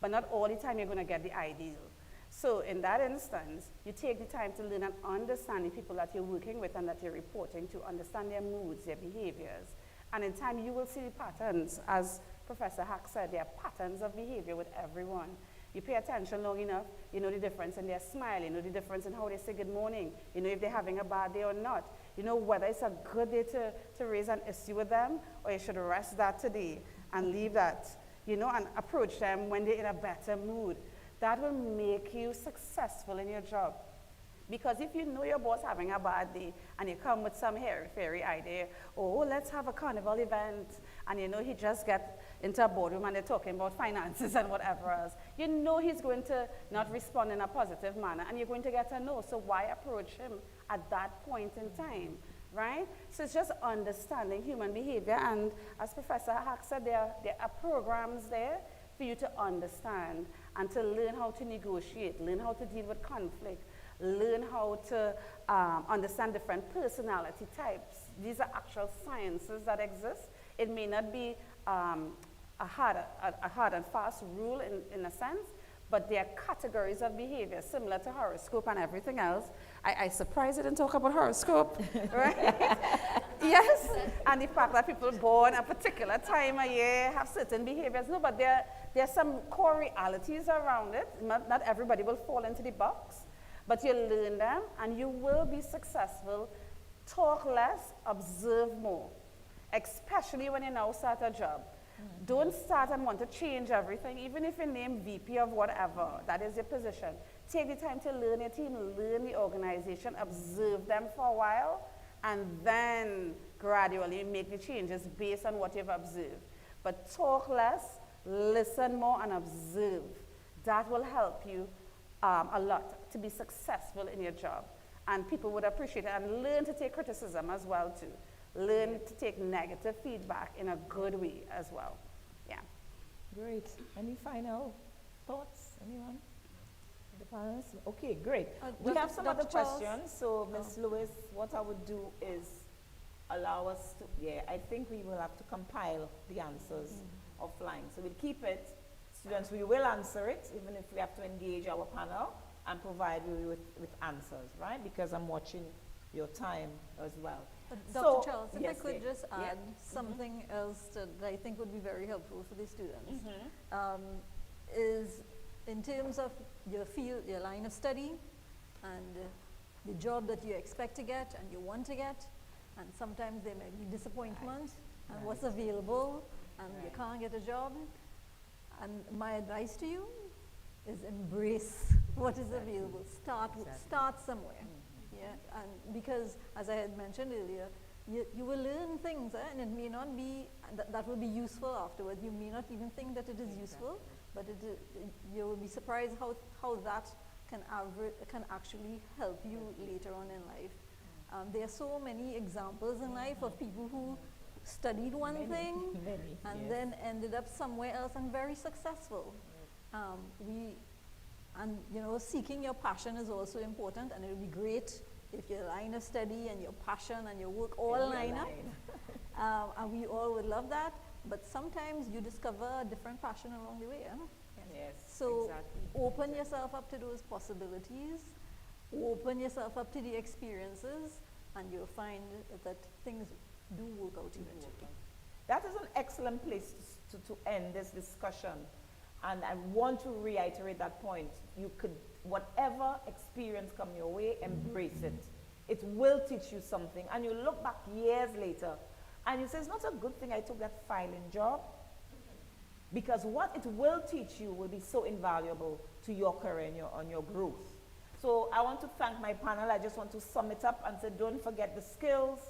but not all the time you're going to get the ideal. So in that instance, you take the time to learn and understand the people that you're working with and that you're reporting to, understand their moods, their behaviors. And in time, you will see the patterns. As Professor Hack said, there are patterns of behavior with everyone. You pay attention long enough, you know the difference in their smile, you know the difference in how they say good morning, you know if they're having a bad day or not, you know whether it's a good day to raise an issue with them, or you should rest that today and leave that, you know, and approach them when they're in a better mood. That will make you successful in your job. Because if you know your boss having a bad day and you come with some hairy-fairy idea, oh, let's have a carnival event, and you know he just get into a boardroom and they're talking about finances and whatever else, you know he's going to not respond in a positive manner, and you're going to get a no. So why approach him at that point in time, right? So it's just understanding human behavior, and as Professor Hack said, there are programs there for you to understand and to learn how to negotiate, learn how to deal with conflict, learn how to understand different personality types. These are actual sciences that exist. It may not be a hard and fast rule in a sense, but they are categories of behavior similar to horoscope and everything else. I surprised you didn't talk about horoscope, right? Yes, and the fact that people born a particular time a year have certain behaviors. No, but there are some core realities around it. Not everybody will fall into the box, but you learn them and you will be successful. Talk less, observe more, especially when you now start a job. Don't start and want to change everything, even if you name VP of whatever, that is your position. Take the time to learn your team, learn the organization, observe them for a while, and then gradually make the changes based on what you've observed. But talk less, listen more, and observe. That will help you a lot to be successful in your job. And people would appreciate it, and learn to take criticism as well too. Learn to take negative feedback in a good way as well. Yeah. Great. Any final thoughts? Anyone? The panelists? Okay, great. We have some other questions. So, Ms. Lewis, what I would do is allow us to, I think we will have to compile the answers offline. So we'll keep it. Students, we will answer it, even if we have to engage our panel and provide you with answers, right? Because I'm watching your time as well. Dr. Charles, if I could just add something else that I think would be very helpful for the students, is in terms of your field, your line of study, and the job that you expect to get and you want to get, and sometimes there may be disappointment and what's available, and you can't get a job. And my advice to you is embrace what is available. Start somewhere. Yeah, and because, as I had mentioned earlier, you will learn things, and it may not be, that will be useful afterwards. You may not even think that it is useful, but you will be surprised how that can actually help you later on in life. There are so many examples in life of people who studied one thing and then ended up somewhere else and very successful. And you know, seeking your passion is also important, and it would be great if your line of study and your passion and your work all line up. And we all would love that, but sometimes you discover a different passion along the way. Yes, so exactly. Open yourself up to those possibilities, open yourself up to the experiences, and you'll find that things do work out eventually. That is an excellent place to end this discussion. And I want to reiterate that point. You could, whatever experience come your way, embrace it. It will teach you something. And you look back years later, and you say, it's not a good thing I took that filing job. Because what it will teach you will be so invaluable to your career and on your growth. So I want to thank my panel. I just want to sum it up and say, don't forget the skills,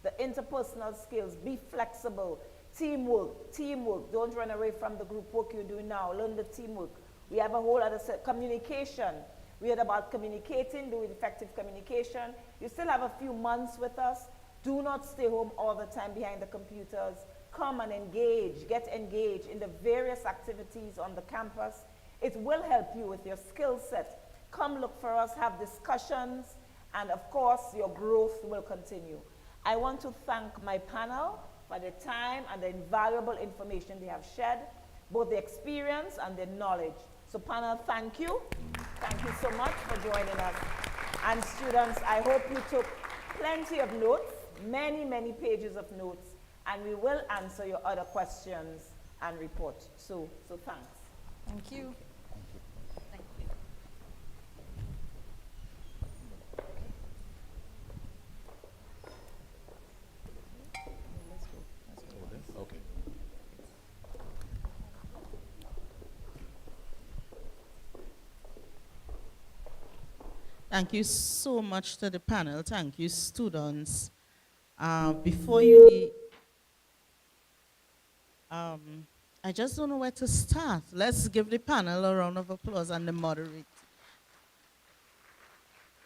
the interpersonal skills. Be flexible. Teamwork. Don't run away from the group work you're doing now. Learn the teamwork. We have a whole other set. Communication. We heard about communicating, doing effective communication. You still have a few months with us. Do not stay home all the time behind the computers. Come and engage. Get engaged in the various activities on the campus. It will help you with your skill set. Come look for us, have discussions, and of course, your growth will continue. I want to thank my panel for the time and the invaluable information they have shared, both the experience and the knowledge. So panel, thank you. Thank you so much for joining us. And students, I hope you took plenty of notes, many, many pages of notes, and we will answer your other questions and report. So thanks. Thank you. Thank you. Thank you so much to the panel. Thank you, students. Before you leave, I just don't know where to start. Let's give the panel a round of applause and the moderate.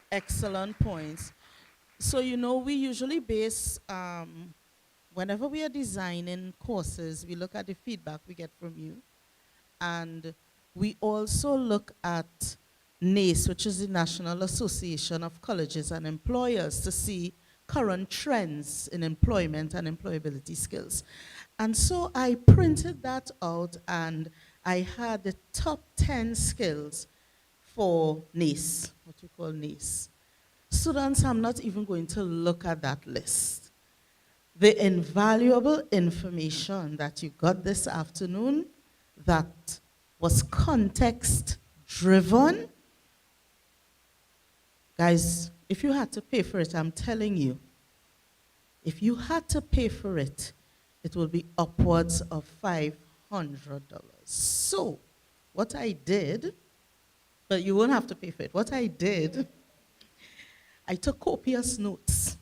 Excellent points. So, you know, we usually base, whenever we are designing courses, we look at the feedback we get from you. And we also look at NACE, which is the National Association of Colleges and Employers, to see current trends in employment and employability skills. And so I printed that out, and I had the top 10 skills for NACE, what we call NACE. Students, I'm not even going to look at that list. The invaluable information that you got this afternoon that was context-driven, guys, if you had to pay for it, I'm telling you, if you had to pay for it, it will be upwards of $500. So, what I did, but you won't have to pay for it. What I did, I took copious notes.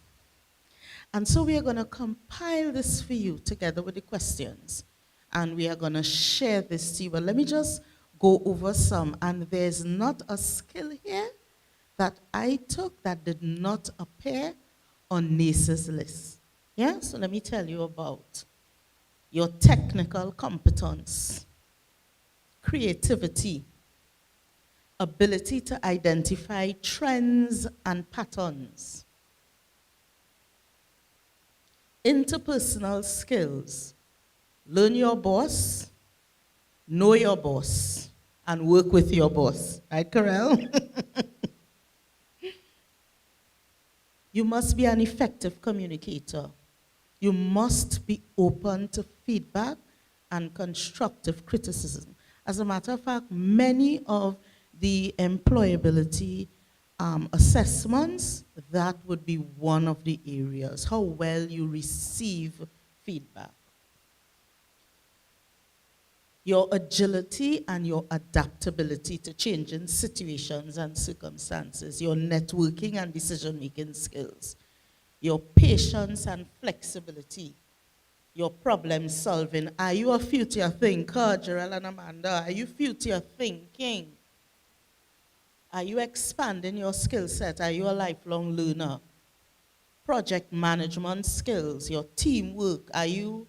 And so we are going to compile this for you together with the questions. And we are going to share this to you. But let me just go over some. And there's not a skill here that I took that did not appear on NACE's list. Yeah, so let me tell you about your technical competence, creativity, ability to identify trends and patterns, interpersonal skills, learn your boss, know your boss, and work with your boss. Right, Karel? You must be an effective communicator. You must be open to feedback and constructive criticism. As a matter of fact, many of the employability assessments, that would be one of the areas, how well you receive feedback. Your agility and your adaptability to changing situations and circumstances, your networking and decision-making skills, your patience and flexibility, your problem solving. Are you a future thinker, Gerald and Amanda? Are you future thinking? Are you expanding your skill set? Are you a lifelong learner? Project management skills, your teamwork. Are you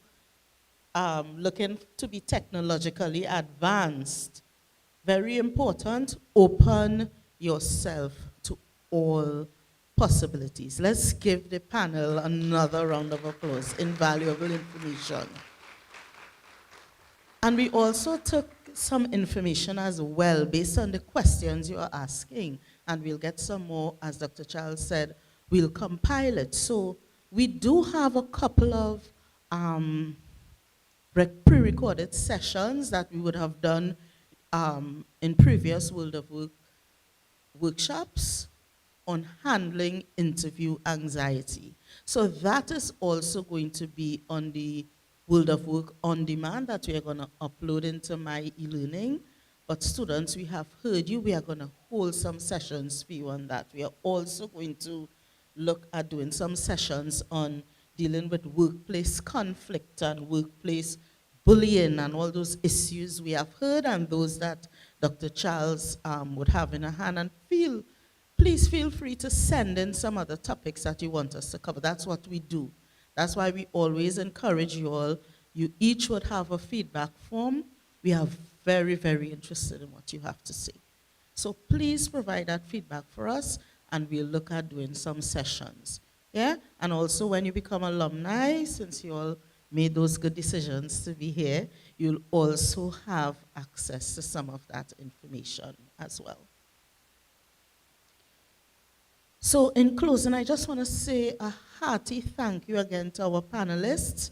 looking to be technologically advanced? Very important, open yourself to all possibilities. Let's give the panel another round of applause. Invaluable information. And we also took some information as well based on the questions you are asking. And we'll get some more, as Dr. Charles said, we'll compile it. So we do have a couple of pre-recorded sessions that we would have done in previous World of Work workshops on handling interview anxiety. So that is also going to be on the World of Work on demand that we are going to upload into my e-learning. But students, we have heard you. We are going to hold some sessions for you on that. We are also going to look at doing some sessions on dealing with workplace conflict and workplace bullying and all those issues we have heard and those that Dr. Charles would have in a hand. And please feel free to send in some other topics that you want us to cover. That's what we do. That's why we always encourage you all. You each would have a feedback form. We are very, very interested in what you have to say. So please provide that feedback for us, and we'll look at doing some sessions. Yeah? And also when you become alumni, since you all made those good decisions to be here, you'll also have access to some of that information as well. So in closing, I just want to say a hearty thank you again to our panelists.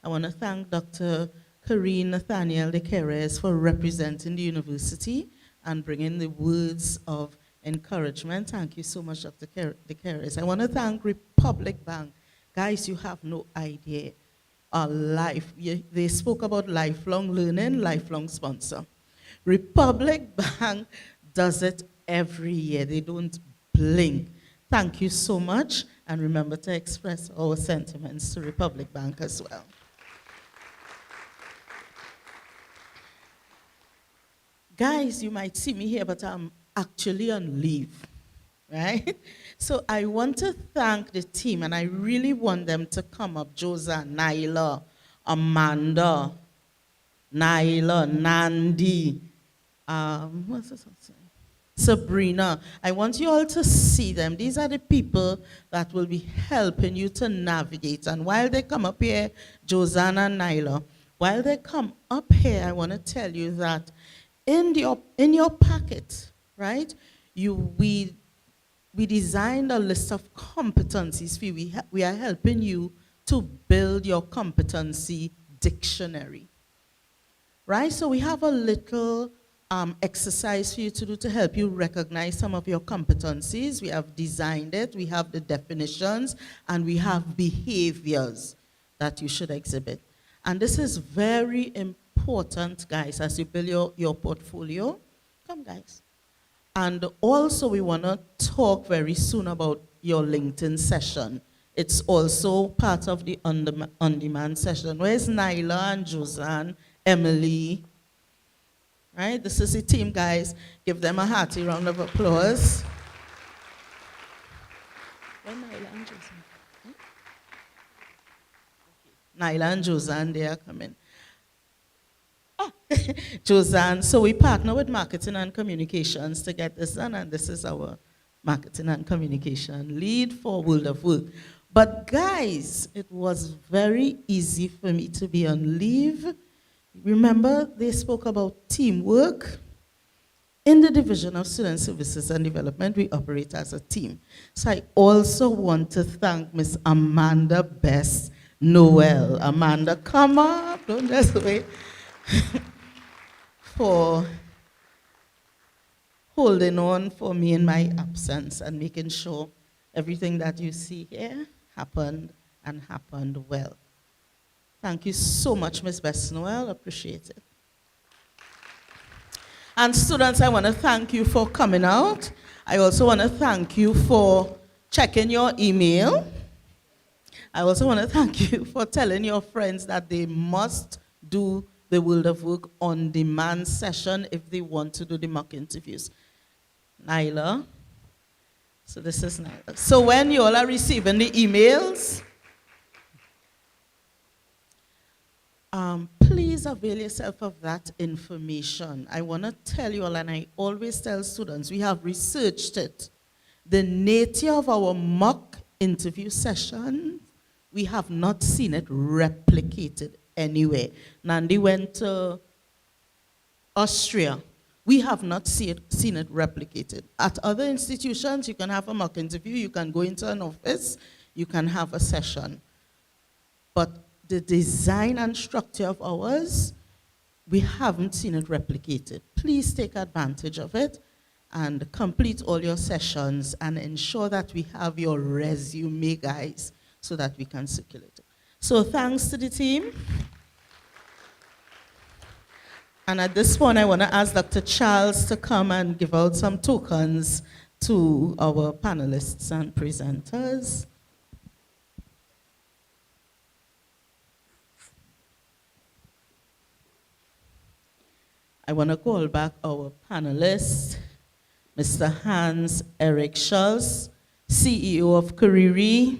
I want to thank Dr. Karine Nathaniel de Keres for representing the university and bringing the words of encouragement. Thank you so much, Dr. de Keres. I want to thank Republic Bank. Guys, you have no idea. They spoke about lifelong learning, lifelong sponsor. Republic Bank does it every year. They don't blink. Thank you so much, and remember to express our sentiments to Republic Bank as well. Guys, you might see me here, but I'm actually on leave, right? So I want to thank the team, and I really want them to come up. Josanne, Nyla, Amanda, Nyla, Nandi, what's this one saying? Sabrina. I want you all to see them. These are the people that will be helping you to navigate. And while they come up here, Josanna and Nyla, while they come up here, I want to tell you that in your packet, right, we designed a list of competencies for you. We are helping you to build your competency dictionary, right? So we have a little exercise for you to do to help you recognize some of your competencies. We have designed it, we have the definitions, and we have behaviors that you should exhibit. And this is very important, guys, as you build your portfolio. Come, guys. And also, we want to talk very soon about your LinkedIn session. It's also part of the on-demand session. Where's Nyla and Josanne, Emily? Right? This is the team, guys. Give them a hearty round of applause. Where Nyla and Josanne? Nyla and Josanne, they are coming. Josanne, so we partner with marketing and communications to get this done, and this is our marketing and communication lead for World of Work. But guys, it was very easy for me to be on leave. Remember, they spoke about teamwork. In the Division of Student Services and Development, we operate as a team. So I also want to thank Miss Amanda Best Noel. Amanda, come up, don't just wait. For holding on for me in my absence and making sure everything that you see here happened and happened well. Thank you so much, Ms. Best Noel. Appreciate it. And students, I want to thank you for coming out. I also want to thank you for checking your email. I also want to thank you for telling your friends that they must do the World of Work on-demand session if they want to do the mock interviews. Nyla. So this is Nyla. So when you all are receiving the emails, please avail yourself of that information. I want to tell you all, and I always tell students, we have researched it. The nature of our mock interview session, we have not seen it replicated anywhere. Nandi went to Austria. We have not seen it replicated. At other institutions, you can have a mock interview, you can go into an office, you can have a session. But the design and structure of ours, we haven't seen it replicated. Please take advantage of it and complete all your sessions and ensure that we have your resume, guys, so that we can circulate it. So thanks to the team. And at this point, I want to ask Dr. Charles to come and give out some tokens to our panelists and presenters. I want to call back our panelist, Mr. Hans Eric Schulz, CEO of Kariri.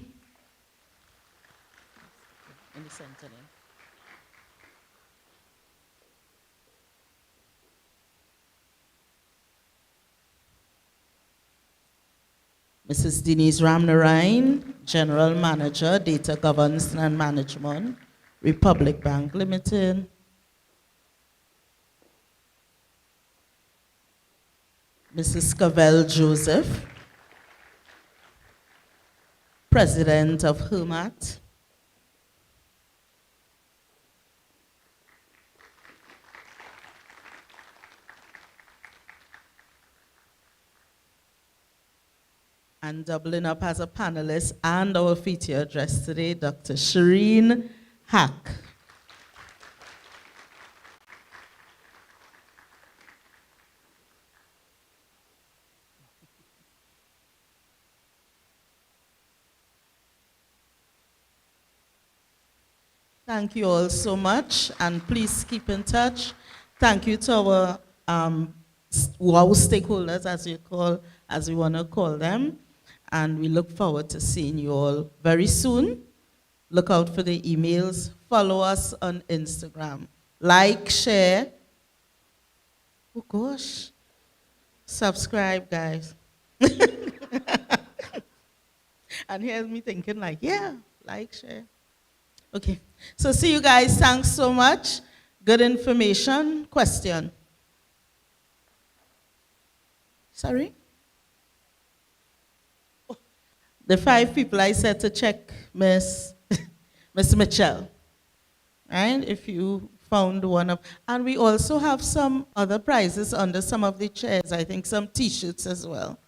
In the center there. Mrs. Denise Ramnarine, General Manager, Data Governance and Management, Republic Bank Limited. Mrs. Cavell Joseph, President of HERMAT. And doubling up as a panelist and our feature address today, Dr. Shireen Hack. Thank you all so much, and please keep in touch. Thank you to our wow stakeholders, as we want to call them, and we look forward to seeing you all very soon. Look out for the emails. Follow us on Instagram. Like, share. Oh gosh. Subscribe, guys. And here's me thinking like, yeah, like, share. Okay. So see you guys. Thanks so much. Good information. Question? Sorry? Oh, the 5 people I said to check, Miss Mitchell. Right? If you found one of, and we also have some other prizes under some of the chairs. I think some T-shirts as well.